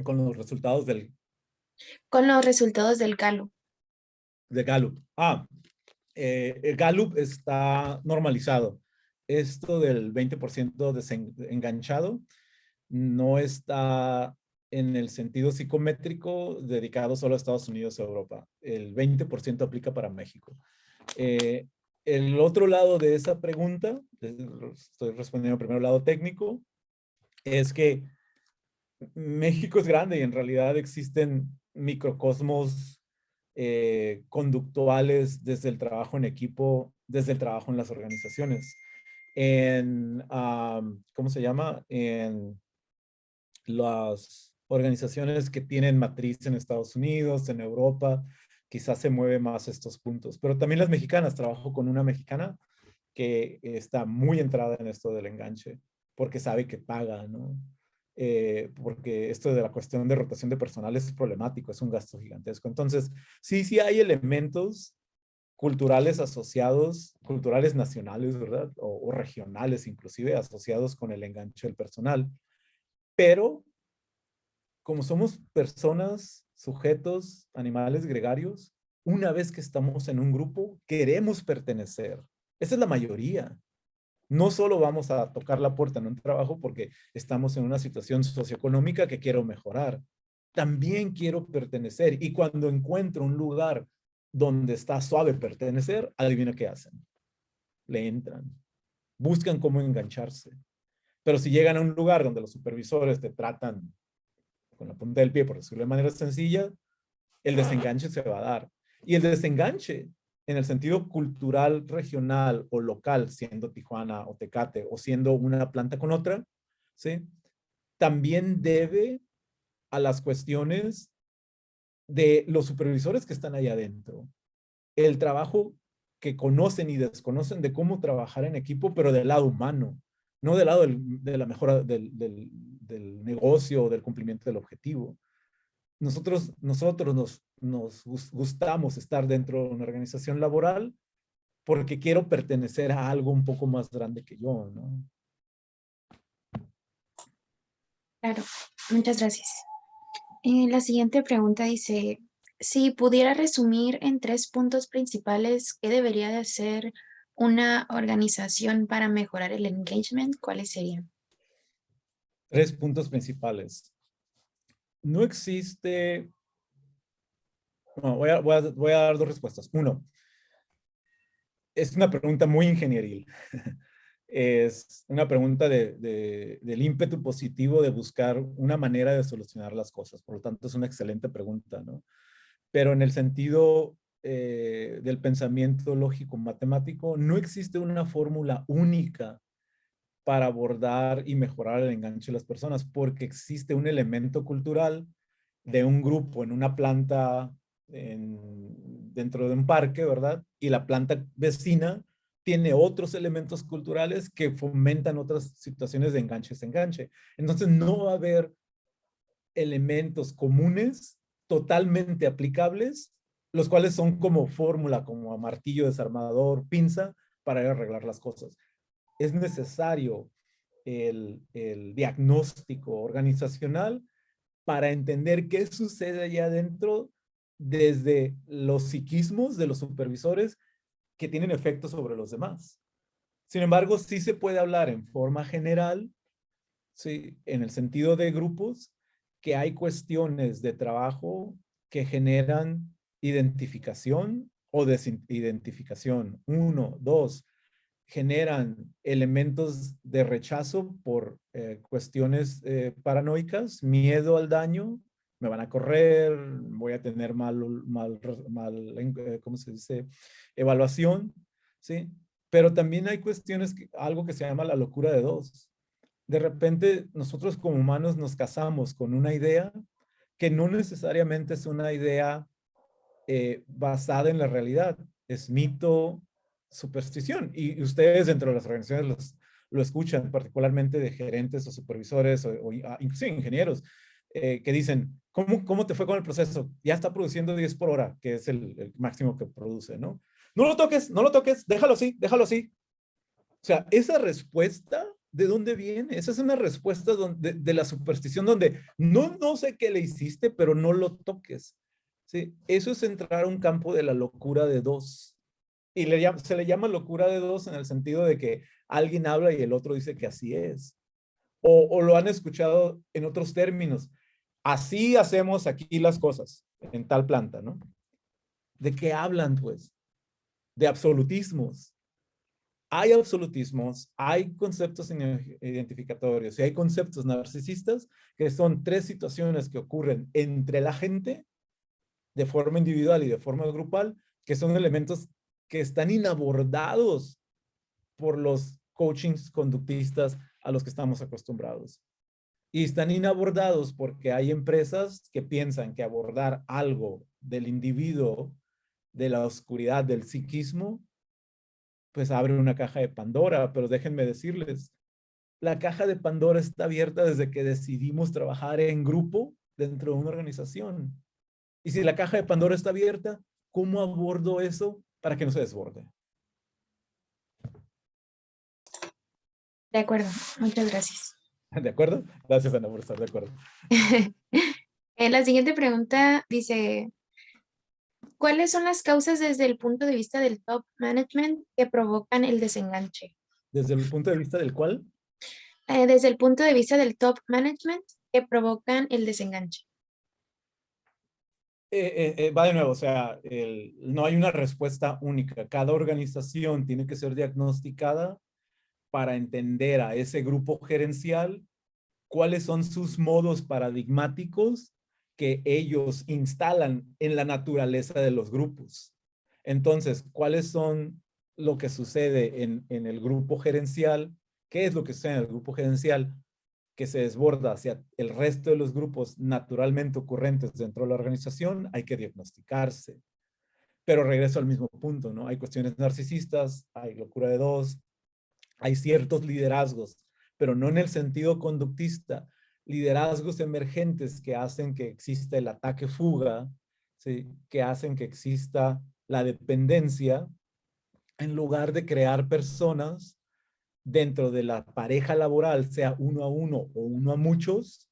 Con los resultados Con los resultados del Gallup. de Gallup. El Gallup está normalizado. Esto del 20% desenganchado no está en el sentido psicométrico dedicado solo a Estados Unidos o Europa. El 20% aplica para México. Eh, el otro lado de esa pregunta, estoy respondiendo primero al lado técnico, es que México es grande y en realidad existen microcosmos conductuales desde el trabajo en equipo, desde el trabajo en las organizaciones. ¿Cómo se llama? En las organizaciones que tienen matriz en Estados Unidos, en Europa, quizás se mueve más estos puntos. Pero también las mexicanas, trabajo con una mexicana que está muy entrada en esto del enganche, porque sabe que paga, ¿no? Porque esto de la cuestión de rotación de personal es problemático, es un gasto gigantesco. Entonces, sí hay elementos culturales asociados, culturales nacionales, ¿verdad? O regionales inclusive, asociados con el enganche del personal. Pero como somos personas, sujetos, animales gregarios, una vez que estamos en un grupo, queremos pertenecer. Esa es la mayoría. No solo vamos a tocar la puerta en un trabajo porque estamos en una situación socioeconómica que quiero mejorar. También quiero pertenecer. Y cuando encuentro un lugar donde está suave pertenecer, adivina qué hacen. Le entran. Buscan cómo engancharse. Pero si llegan a un lugar donde los supervisores te tratan con la punta del pie, por decirlo de manera sencilla, el desenganche se va a dar. Y el desenganche, en el sentido cultural, regional o local, siendo Tijuana o Tecate, o siendo una planta con otra, ¿sí? También debe a las cuestiones de los supervisores que están ahí adentro. El trabajo que conocen y desconocen de cómo trabajar en equipo, pero del lado humano, no del lado de la mejora del negocio o del cumplimiento del objetivo. Nosotros nos gustamos estar dentro de una organización laboral porque quiero pertenecer a algo un poco más grande que yo, ¿no? Claro, muchas gracias. La siguiente pregunta dice, si pudiera resumir en 3 puntos principales qué debería de hacer una organización para mejorar el engagement, ¿cuáles serían? 3 puntos principales. No existe... No, voy a dar 2 respuestas. Uno, es una pregunta muy ingenieril. Es una pregunta del ímpetu positivo de buscar una manera de solucionar las cosas. Por lo tanto, es una excelente pregunta, ¿no? Pero en el sentido del pensamiento lógico matemático, no existe una fórmula única para abordar y mejorar el enganche de las personas, porque existe un elemento cultural de un grupo en una planta dentro de un parque, ¿verdad? Y la planta vecina tiene otros elementos culturales que fomentan otras situaciones de enganche-desenganche. Entonces no va a haber elementos comunes totalmente aplicables, los cuales son como fórmula, como martillo, desarmador, pinza, para arreglar las cosas. Es necesario el diagnóstico organizacional para entender qué sucede allá adentro desde los psiquismos de los supervisores que tienen efectos sobre los demás. Sin embargo, sí se puede hablar en forma general, sí, en el sentido de grupos, que hay cuestiones de trabajo que generan identificación o desidentificación. Uno, dos, generan elementos de rechazo por cuestiones paranoicas, miedo al daño, me van a correr, voy a tener ¿cómo se dice? Evaluación, ¿sí? Pero también hay cuestiones, algo que se llama la locura de dos. De repente, nosotros como humanos nos casamos con una idea que no necesariamente es una idea basada en la realidad. Es mito, superstición. Y ustedes dentro de las organizaciones lo escuchan, particularmente de gerentes o supervisores o inclusive ingenieros, que dicen, ¿cómo te fue con el proceso? Ya está produciendo 10 por hora, que es el máximo que produce, ¿no? No lo toques, déjalo así, déjalo así. O sea, esa respuesta, ¿de dónde viene? Esa es una respuesta de la superstición donde no sé qué le hiciste, pero no lo toques. ¿Sí? Eso es entrar a un campo de la locura de dos. Y se le llama locura de dos en el sentido de que alguien habla y el otro dice que así es. O lo han escuchado en otros términos. Así hacemos aquí las cosas, en tal planta, ¿no? ¿De qué hablan, pues? De absolutismos. Hay absolutismos, hay conceptos identificatorios y hay conceptos narcisistas que son tres situaciones que ocurren entre la gente de forma individual y de forma grupal, que son elementos que están inabordados por los coachings conductistas a los que estamos acostumbrados. Y están inabordados porque hay empresas que piensan que abordar algo del individuo, de la oscuridad, del psiquismo, pues abre una caja de Pandora, pero déjenme decirles, la caja de Pandora está abierta desde que decidimos trabajar en grupo dentro de una organización. Y si la caja de Pandora está abierta, ¿cómo abordo eso para que no se desborde? De acuerdo, muchas gracias. ¿De acuerdo? Gracias, Ana, por estar de acuerdo. La siguiente pregunta dice, ¿cuáles son las causas desde el punto de vista del top management que provocan el desenganche? Desde el punto de vista del cual, Desde el punto de vista del top management que provocan el desenganche. va de nuevo, o sea, no hay una respuesta única. Cada organización tiene que ser diagnosticada para entender a ese grupo gerencial cuáles son sus modos paradigmáticos que ellos instalan en la naturaleza de los grupos. Entonces, ¿cuáles son lo que sucede en el grupo gerencial? ¿Qué es lo que sucede en el grupo gerencial que se desborda hacia el resto de los grupos naturalmente ocurrentes dentro de la organización? Hay que diagnosticarse. Pero regreso al mismo punto, ¿no? Hay cuestiones narcisistas, hay locura de dos, hay ciertos liderazgos, pero no en el sentido conductista, liderazgos emergentes que hacen que exista el ataque-fuga, ¿sí? Que hacen que exista la dependencia, en lugar de crear personas dentro de la pareja laboral, sea uno a uno o uno a muchos,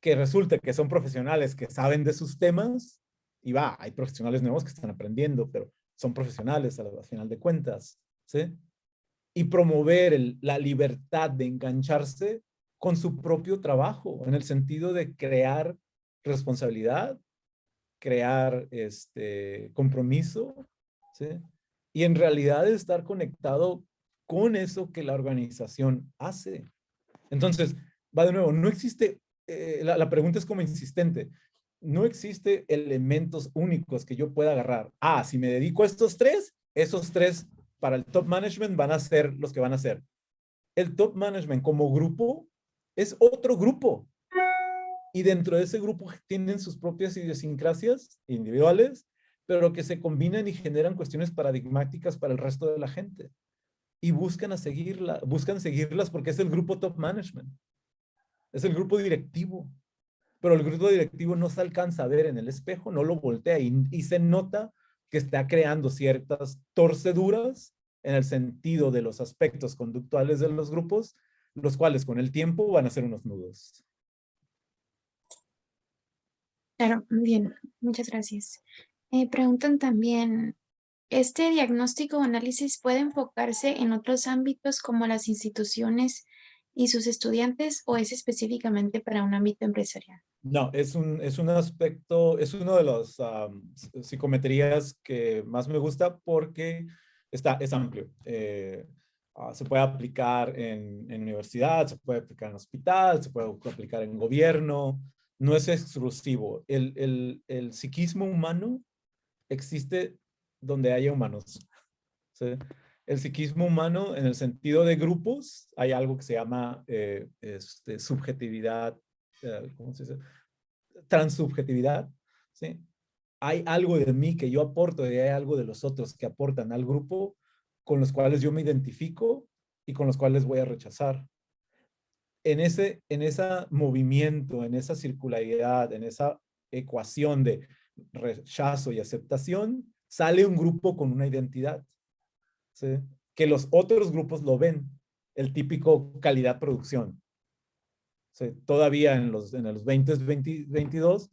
que resulta que son profesionales que saben de sus temas, y hay profesionales nuevos que están aprendiendo, pero son profesionales al final de cuentas, ¿sí? Y promover la libertad de engancharse con su propio trabajo, en el sentido de crear responsabilidad, crear compromiso, ¿sí? Y en realidad estar conectado con eso que la organización hace. Entonces, va de nuevo, no existe, la pregunta es como insistente, no existe elementos únicos que yo pueda agarrar. Si me dedico a estos tres, esos tres para el top management van a ser los que van a ser. El top management como grupo es otro grupo. Y dentro de ese grupo tienen sus propias idiosincrasias individuales, pero que se combinan y generan cuestiones paradigmáticas para el resto de la gente. Y buscan seguirlas porque es el grupo top management. Es el grupo directivo. Pero el grupo directivo no se alcanza a ver en el espejo, no lo voltea y se nota que está creando ciertas torceduras en el sentido de los aspectos conductuales de los grupos, los cuales con el tiempo van a ser unos nudos. Claro, bien, muchas gracias. Preguntan también, ¿este diagnóstico o análisis puede enfocarse en otros ámbitos como las instituciones y sus estudiantes o es específicamente para un ámbito empresarial? No, es un aspecto, es uno de las psicometrías que más me gusta porque es amplio. Se puede aplicar en universidad, se puede aplicar en hospital, se puede aplicar en gobierno, no es exclusivo. El psiquismo humano existe donde haya humanos. ¿Sí? El psiquismo humano, en el sentido de grupos, hay algo que se llama subjetividad, ¿cómo se dice? Transsubjetividad, ¿sí? Hay algo de mí que yo aporto y hay algo de los otros que aportan al grupo con los cuales yo me identifico y con los cuales voy a rechazar. En ese movimiento, en esa circularidad, en esa ecuación de rechazo y aceptación, sale un grupo con una identidad, ¿sí? Que los otros grupos lo ven, el típico calidad-producción. ¿Sí? Todavía en los 2022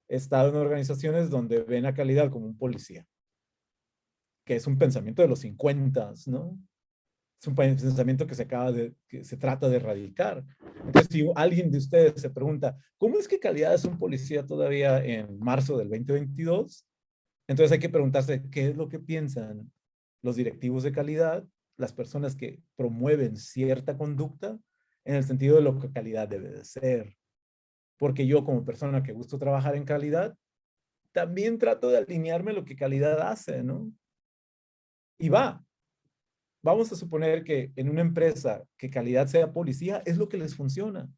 he estado en organizaciones donde ven a calidad como un policía, que es un pensamiento de los 50, ¿no? Es un pensamiento que se trata de erradicar. Entonces, si alguien de ustedes se pregunta, ¿cómo es que calidad es un policía todavía en marzo del 2022? Entonces hay que preguntarse, ¿qué es lo que piensan los directivos de calidad, las personas que promueven cierta conducta en el sentido de lo que calidad debe de ser? Porque yo como persona que gusto trabajar en calidad, también trato de alinearme a lo que calidad hace, ¿no? Y vamos a suponer que en una empresa que calidad sea policía, es lo que les funciona.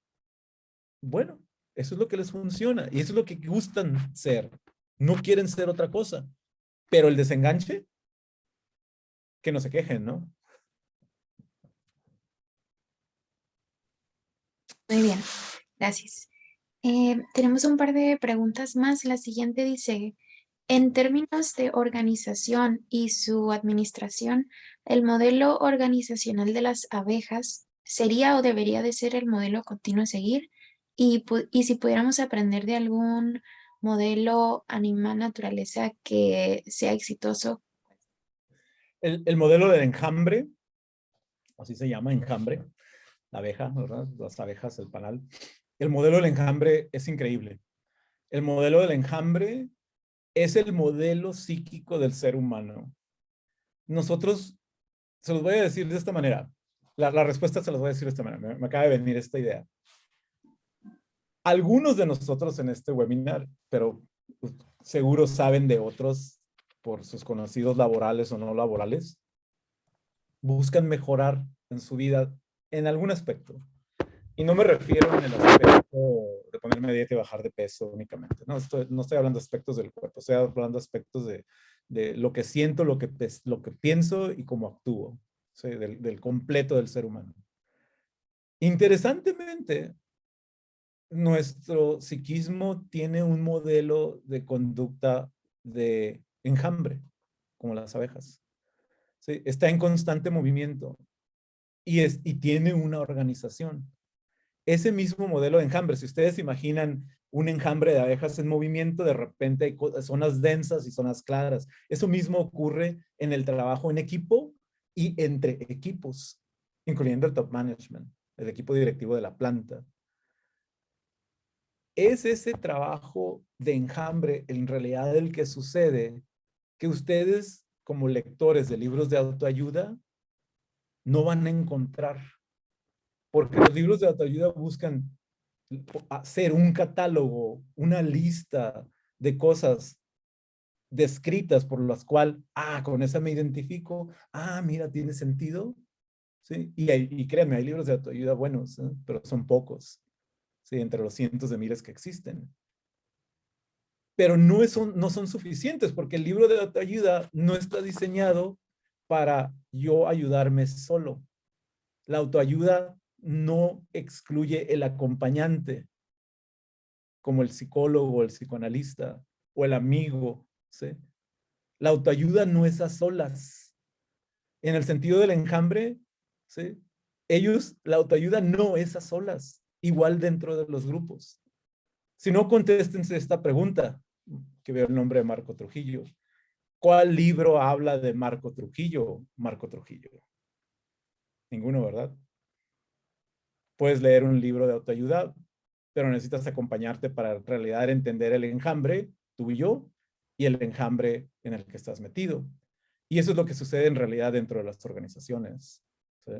Bueno, eso es lo que les funciona y eso es lo que gustan ser. No quieren ser otra cosa. Pero el desenganche, que no se quejen, ¿no? Muy bien, gracias. Tenemos un par de preguntas más. La siguiente dice, en términos de organización y su administración, ¿el modelo organizacional de las abejas sería o debería de ser el modelo continuo a seguir? Y si pudiéramos aprender de algún modelo animal naturaleza que sea exitoso. El modelo del enjambre, así se llama, enjambre, la abeja, ¿verdad? Las abejas, el panal. El modelo del enjambre es increíble. El modelo del enjambre es el modelo psíquico del ser humano. Nosotros, se los voy a decir de esta manera. La respuesta se las voy a decir de esta manera. Me acaba de venir esta idea. Algunos de nosotros en este webinar, pero seguro saben de otros por sus conocidos laborales o no laborales, buscan mejorar en su vida en algún aspecto. Y no me refiero en el aspecto de ponerme a dieta y bajar de peso únicamente. No estoy hablando de aspectos del cuerpo, estoy hablando de aspectos de lo que siento, lo que pienso y cómo actúo, ¿sí? Del completo del ser humano. Interesantemente, nuestro psiquismo tiene un modelo de conducta de enjambre, como las abejas. ¿Sí? Está en constante movimiento y tiene una organización. Ese mismo modelo de enjambre, si ustedes imaginan un enjambre de abejas en movimiento, de repente hay zonas densas y zonas claras. Eso mismo ocurre en el trabajo en equipo y entre equipos, incluyendo el top management, el equipo directivo de la planta. Es ese trabajo de enjambre en realidad el que sucede que ustedes como lectores de libros de autoayuda no van a encontrar. Porque los libros de autoayuda buscan hacer un catálogo, una lista de cosas descritas por las cuales, con esa me identifico, mira, tiene sentido. ¿Sí? Y créanme, hay libros de autoayuda buenos, ¿eh? Pero son pocos, ¿sí? Entre los cientos de miles que existen. Pero no son suficientes porque el libro de autoayuda no está diseñado para yo ayudarme solo. La autoayuda no excluye el acompañante, como el psicólogo, el psicoanalista o el amigo, ¿sí? La autoayuda no es a solas. En el sentido del enjambre, ¿sí? La autoayuda no es a solas, igual dentro de los grupos. Si no, contéstense esta pregunta, que veo el nombre de Marco Trujillo. ¿Cuál libro habla de Marco Trujillo? Marco Trujillo. Ninguno, ¿verdad? Puedes leer un libro de autoayuda, pero necesitas acompañarte para en realidad entender el enjambre, tú y yo, y el enjambre en el que estás metido. Y eso es lo que sucede en realidad dentro de las organizaciones, ¿sí?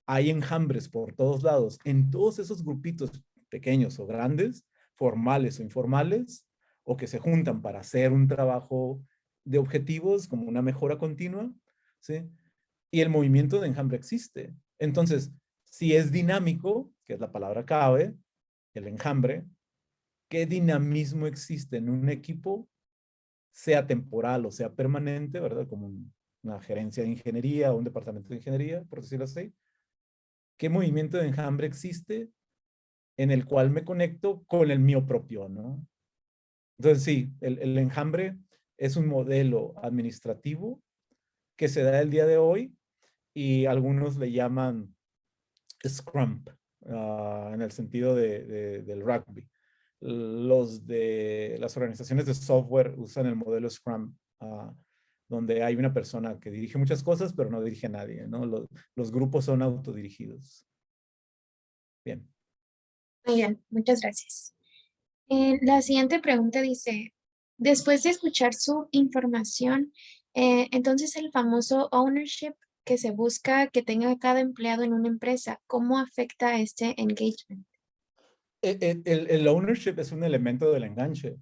Hay enjambres por todos lados, en todos esos grupitos pequeños o grandes, formales o informales, o que se juntan para hacer un trabajo de objetivos como una mejora continua, ¿sí? Y el movimiento de enjambre existe. Entonces, si es dinámico, que es la palabra clave, el enjambre, ¿qué dinamismo existe en un equipo, sea temporal o sea permanente, ¿verdad? Como una gerencia de ingeniería o un departamento de ingeniería, por decirlo así. ¿Qué movimiento de enjambre existe en el cual me conecto con el mío propio, ¿no? Entonces sí, el enjambre es un modelo administrativo que se da el día de hoy y algunos le llaman Scrum, en el sentido del rugby. Los de las organizaciones de software usan el modelo Scrum, donde hay una persona que dirige muchas cosas, pero no dirige a nadie, ¿no? Los grupos son autodirigidos. Bien. Muy bien, muchas gracias. La siguiente pregunta dice, después de escuchar su información, entonces el famoso ownership que se busca que tenga cada empleado en una empresa, ¿cómo afecta a este engagement? El ownership es un elemento del enganche.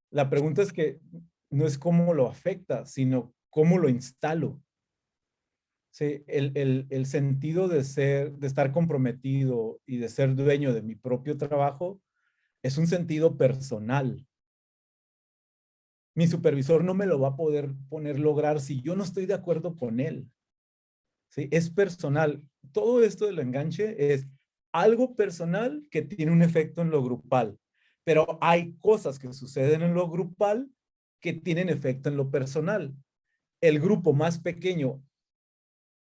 La pregunta es que no es cómo lo afecta, sino cómo lo instalo. Sí, el sentido de estar comprometido y de ser dueño de mi propio trabajo es un sentido personal. Mi supervisor no me lo va a poder lograr si yo no estoy de acuerdo con él. ¿Sí? Es personal. Todo esto del enganche es algo personal que tiene un efecto en lo grupal. Pero hay cosas que suceden en lo grupal que tienen efecto en lo personal. El grupo más pequeño,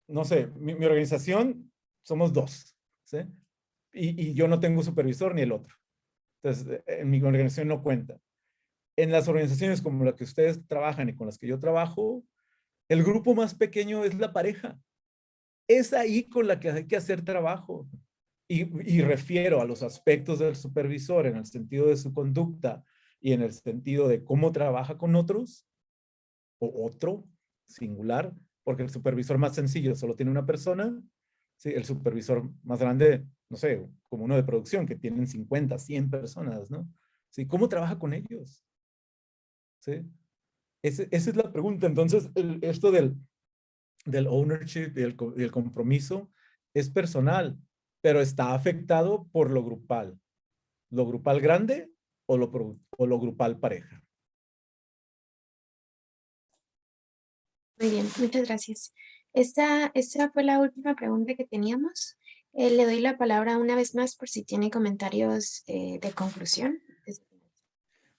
no sé, mi organización somos 2, ¿sí? Y yo no tengo supervisor ni el otro. Entonces, en mi organización no cuenta. En las organizaciones como la que ustedes trabajan y con las que yo trabajo, el grupo más pequeño es la pareja. Es ahí con la que hay que hacer trabajo. Y refiero a los aspectos del supervisor en el sentido de su conducta y en el sentido de cómo trabaja con otros, o otro, singular, porque el supervisor más sencillo solo tiene una persona, ¿sí? El supervisor más grande, no sé, como uno de producción, que tienen 50, 100 personas, ¿no? ¿Sí? ¿Cómo trabaja con ellos? ¿Sí? Esa es la pregunta. Entonces, esto del ownership y el compromiso es personal, pero está afectado por lo grupal. ¿Lo grupal grande o lo grupal pareja? Muy bien, muchas gracias. Esta fue la última pregunta que teníamos. Le doy la palabra una vez más por si tiene comentarios de conclusión.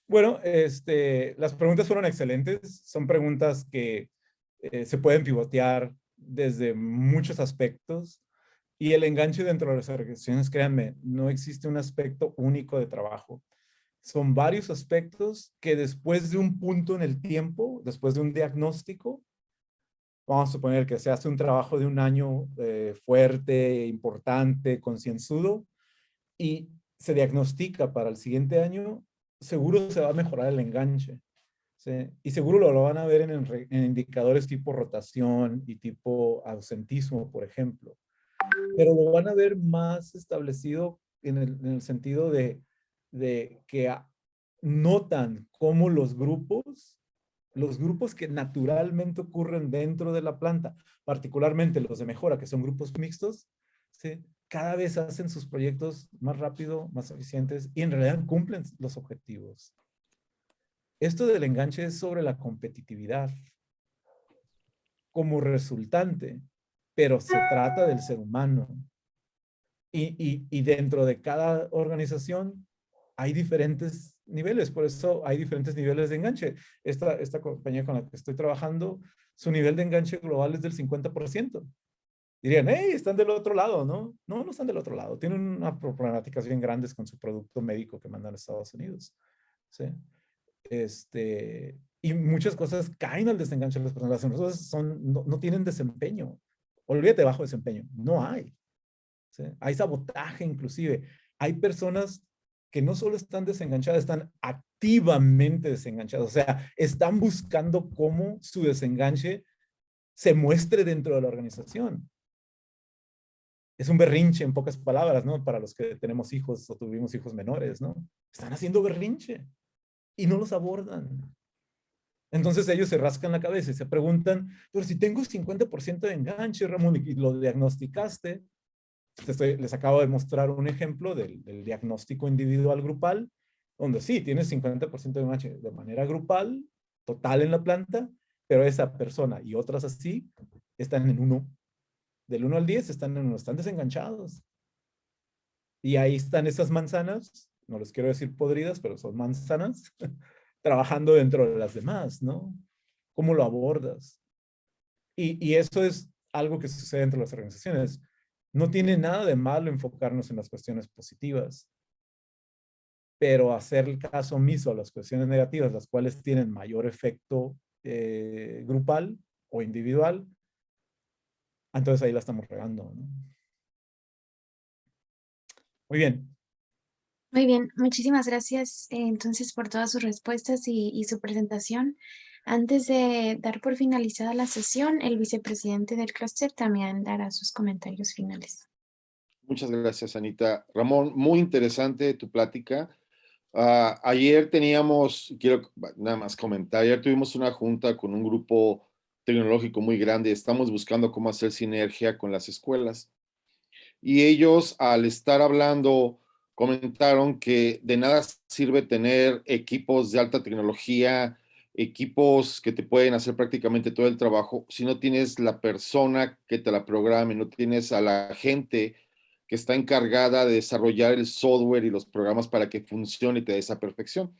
Bueno, las preguntas fueron excelentes. Son preguntas que se pueden pivotear desde muchos aspectos. Y el enganche dentro de las organizaciones, créanme, no existe un aspecto único de trabajo. Son varios aspectos que después de un punto en el tiempo, después de un diagnóstico, vamos a suponer que se hace un trabajo de un año fuerte, importante, concienzudo, y se diagnostica para el siguiente año, seguro se va a mejorar el enganche. ¿Sí? Y seguro lo van a ver en indicadores tipo rotación y tipo ausentismo, por ejemplo. Pero lo van a ver más establecido en el sentido de que notan cómo los grupos que naturalmente ocurren dentro de la planta, particularmente los de mejora, que son grupos mixtos, ¿sí? Cada vez hacen sus proyectos más rápido, más eficientes y en realidad cumplen los objetivos. Esto del enganche es sobre la competitividad como resultante, pero se trata del ser humano. Y dentro de cada organización hay diferentes niveles, por eso hay diferentes niveles de enganche. Esta compañía con la que estoy trabajando, su nivel de enganche global es del 50%. Dirían, hey, están del otro lado, ¿no? No, no están del otro lado. Tienen unas problemáticas bien grandes con su producto médico que mandan a Estados Unidos. ¿Sí? Y muchas cosas caen al desenganche de las personas. Las personas no tienen desempeño. Olvídate bajo desempeño. No hay. ¿Sí? Hay sabotaje inclusive. Hay personas que no solo están desenganchadas, están activamente desenganchadas. O sea, están buscando cómo su desenganche se muestre dentro de la organización. Es un berrinche en pocas palabras, ¿no? Para los que tenemos hijos o tuvimos hijos menores, ¿no? Están haciendo berrinche y no los abordan. Entonces ellos se rascan la cabeza y se preguntan, pero si tengo 50% de enganche, Ramón, y lo diagnosticaste, les acabo de mostrar un ejemplo del diagnóstico individual grupal, donde sí, tienes 50% de enganche de manera grupal, total en la planta, pero esa persona y otras así están en 1, del 1 al 10 están desenganchados. Y ahí están esas manzanas, no les quiero decir podridas, pero son manzanas, trabajando dentro de las demás, ¿no? ¿Cómo lo abordas? Y eso es algo que sucede dentro de las organizaciones. No tiene nada de malo enfocarnos en las cuestiones positivas, pero hacer caso omiso a las cuestiones negativas, las cuales tienen mayor efecto grupal o individual, entonces ahí la estamos regando, ¿no? Muy bien. Muy bien, muchísimas gracias entonces por todas sus respuestas y su presentación. Antes de dar por finalizada la sesión, el vicepresidente del clúster también dará sus comentarios finales. Muchas gracias, Anita. Ramón, muy interesante tu plática. Ayer quiero nada más comentar, ayer tuvimos una junta con un grupo tecnológico muy grande. Estamos buscando cómo hacer sinergia con las escuelas. Y ellos, al estar hablando, comentaron que de nada sirve tener equipos de alta tecnología, equipos que te pueden hacer prácticamente todo el trabajo, si no tienes la persona que te la programe, no tienes a la gente que está encargada de desarrollar el software y los programas para que funcione y te dé esa perfección.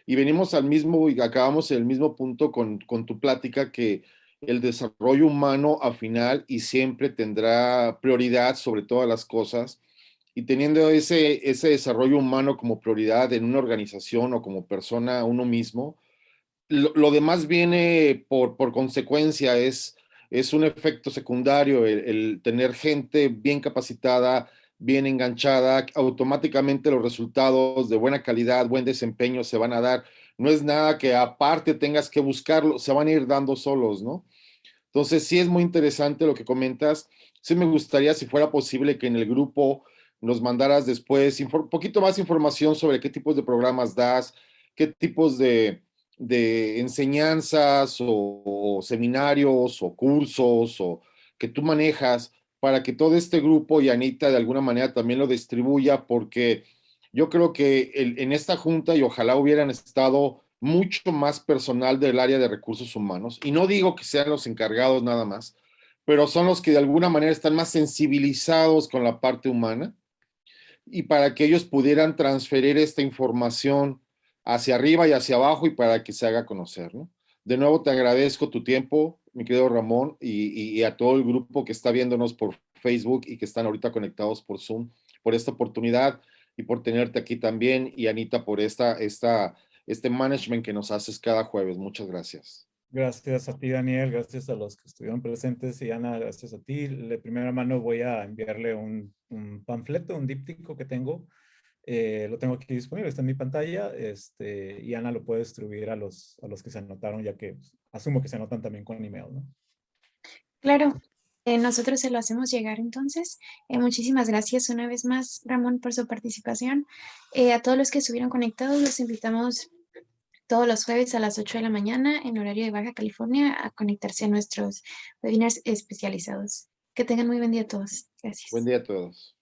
Y venimos al mismo, y acabamos en el mismo punto con tu plática, que el desarrollo humano al final y siempre tendrá prioridad sobre todas las cosas. Y teniendo ese desarrollo humano como prioridad en una organización o como persona uno mismo, lo demás viene por consecuencia, es un efecto secundario, el tener gente bien capacitada, bien enganchada, automáticamente los resultados de buena calidad, buen desempeño se van a dar. No es nada que aparte tengas que buscarlo, se van a ir dando solos, ¿no? Entonces, sí es muy interesante lo que comentas. Sí me gustaría, si fuera posible, que en el grupo nos mandaras después un poquito más información sobre qué tipos de programas das, qué tipos de enseñanzas o seminarios o cursos o que tú manejas para que todo este grupo y Anita de alguna manera también lo distribuya, porque yo creo que en esta junta y ojalá hubieran estado mucho más personal del área de recursos humanos, y no digo que sean los encargados nada más, pero son los que de alguna manera están más sensibilizados con la parte humana, y para que ellos pudieran transferir esta información hacia arriba y hacia abajo y para que se haga conocer, ¿no? De nuevo te agradezco tu tiempo, mi querido Ramón, y a todo el grupo que está viéndonos por Facebook y que están ahorita conectados por Zoom, por esta oportunidad y por tenerte aquí también, y Anita por este management que nos haces cada jueves. Muchas gracias. Gracias a ti, Daniel, gracias a los que estuvieron presentes y Ana, gracias a ti. De primera mano voy a enviarle un panfleto, un díptico que tengo. Lo tengo aquí disponible, está en mi pantalla, y Ana lo puede distribuir a los que se anotaron, ya que pues, asumo que se anotan también con email, ¿no? Claro, nosotros se lo hacemos llegar entonces. Muchísimas gracias una vez más, Ramón, por su participación. A todos los que estuvieron conectados, los invitamos todos los jueves a las 8 de la mañana en horario de Baja California a conectarse a nuestros webinars especializados. Que tengan muy buen día a todos. Buen Gracias. día a todos.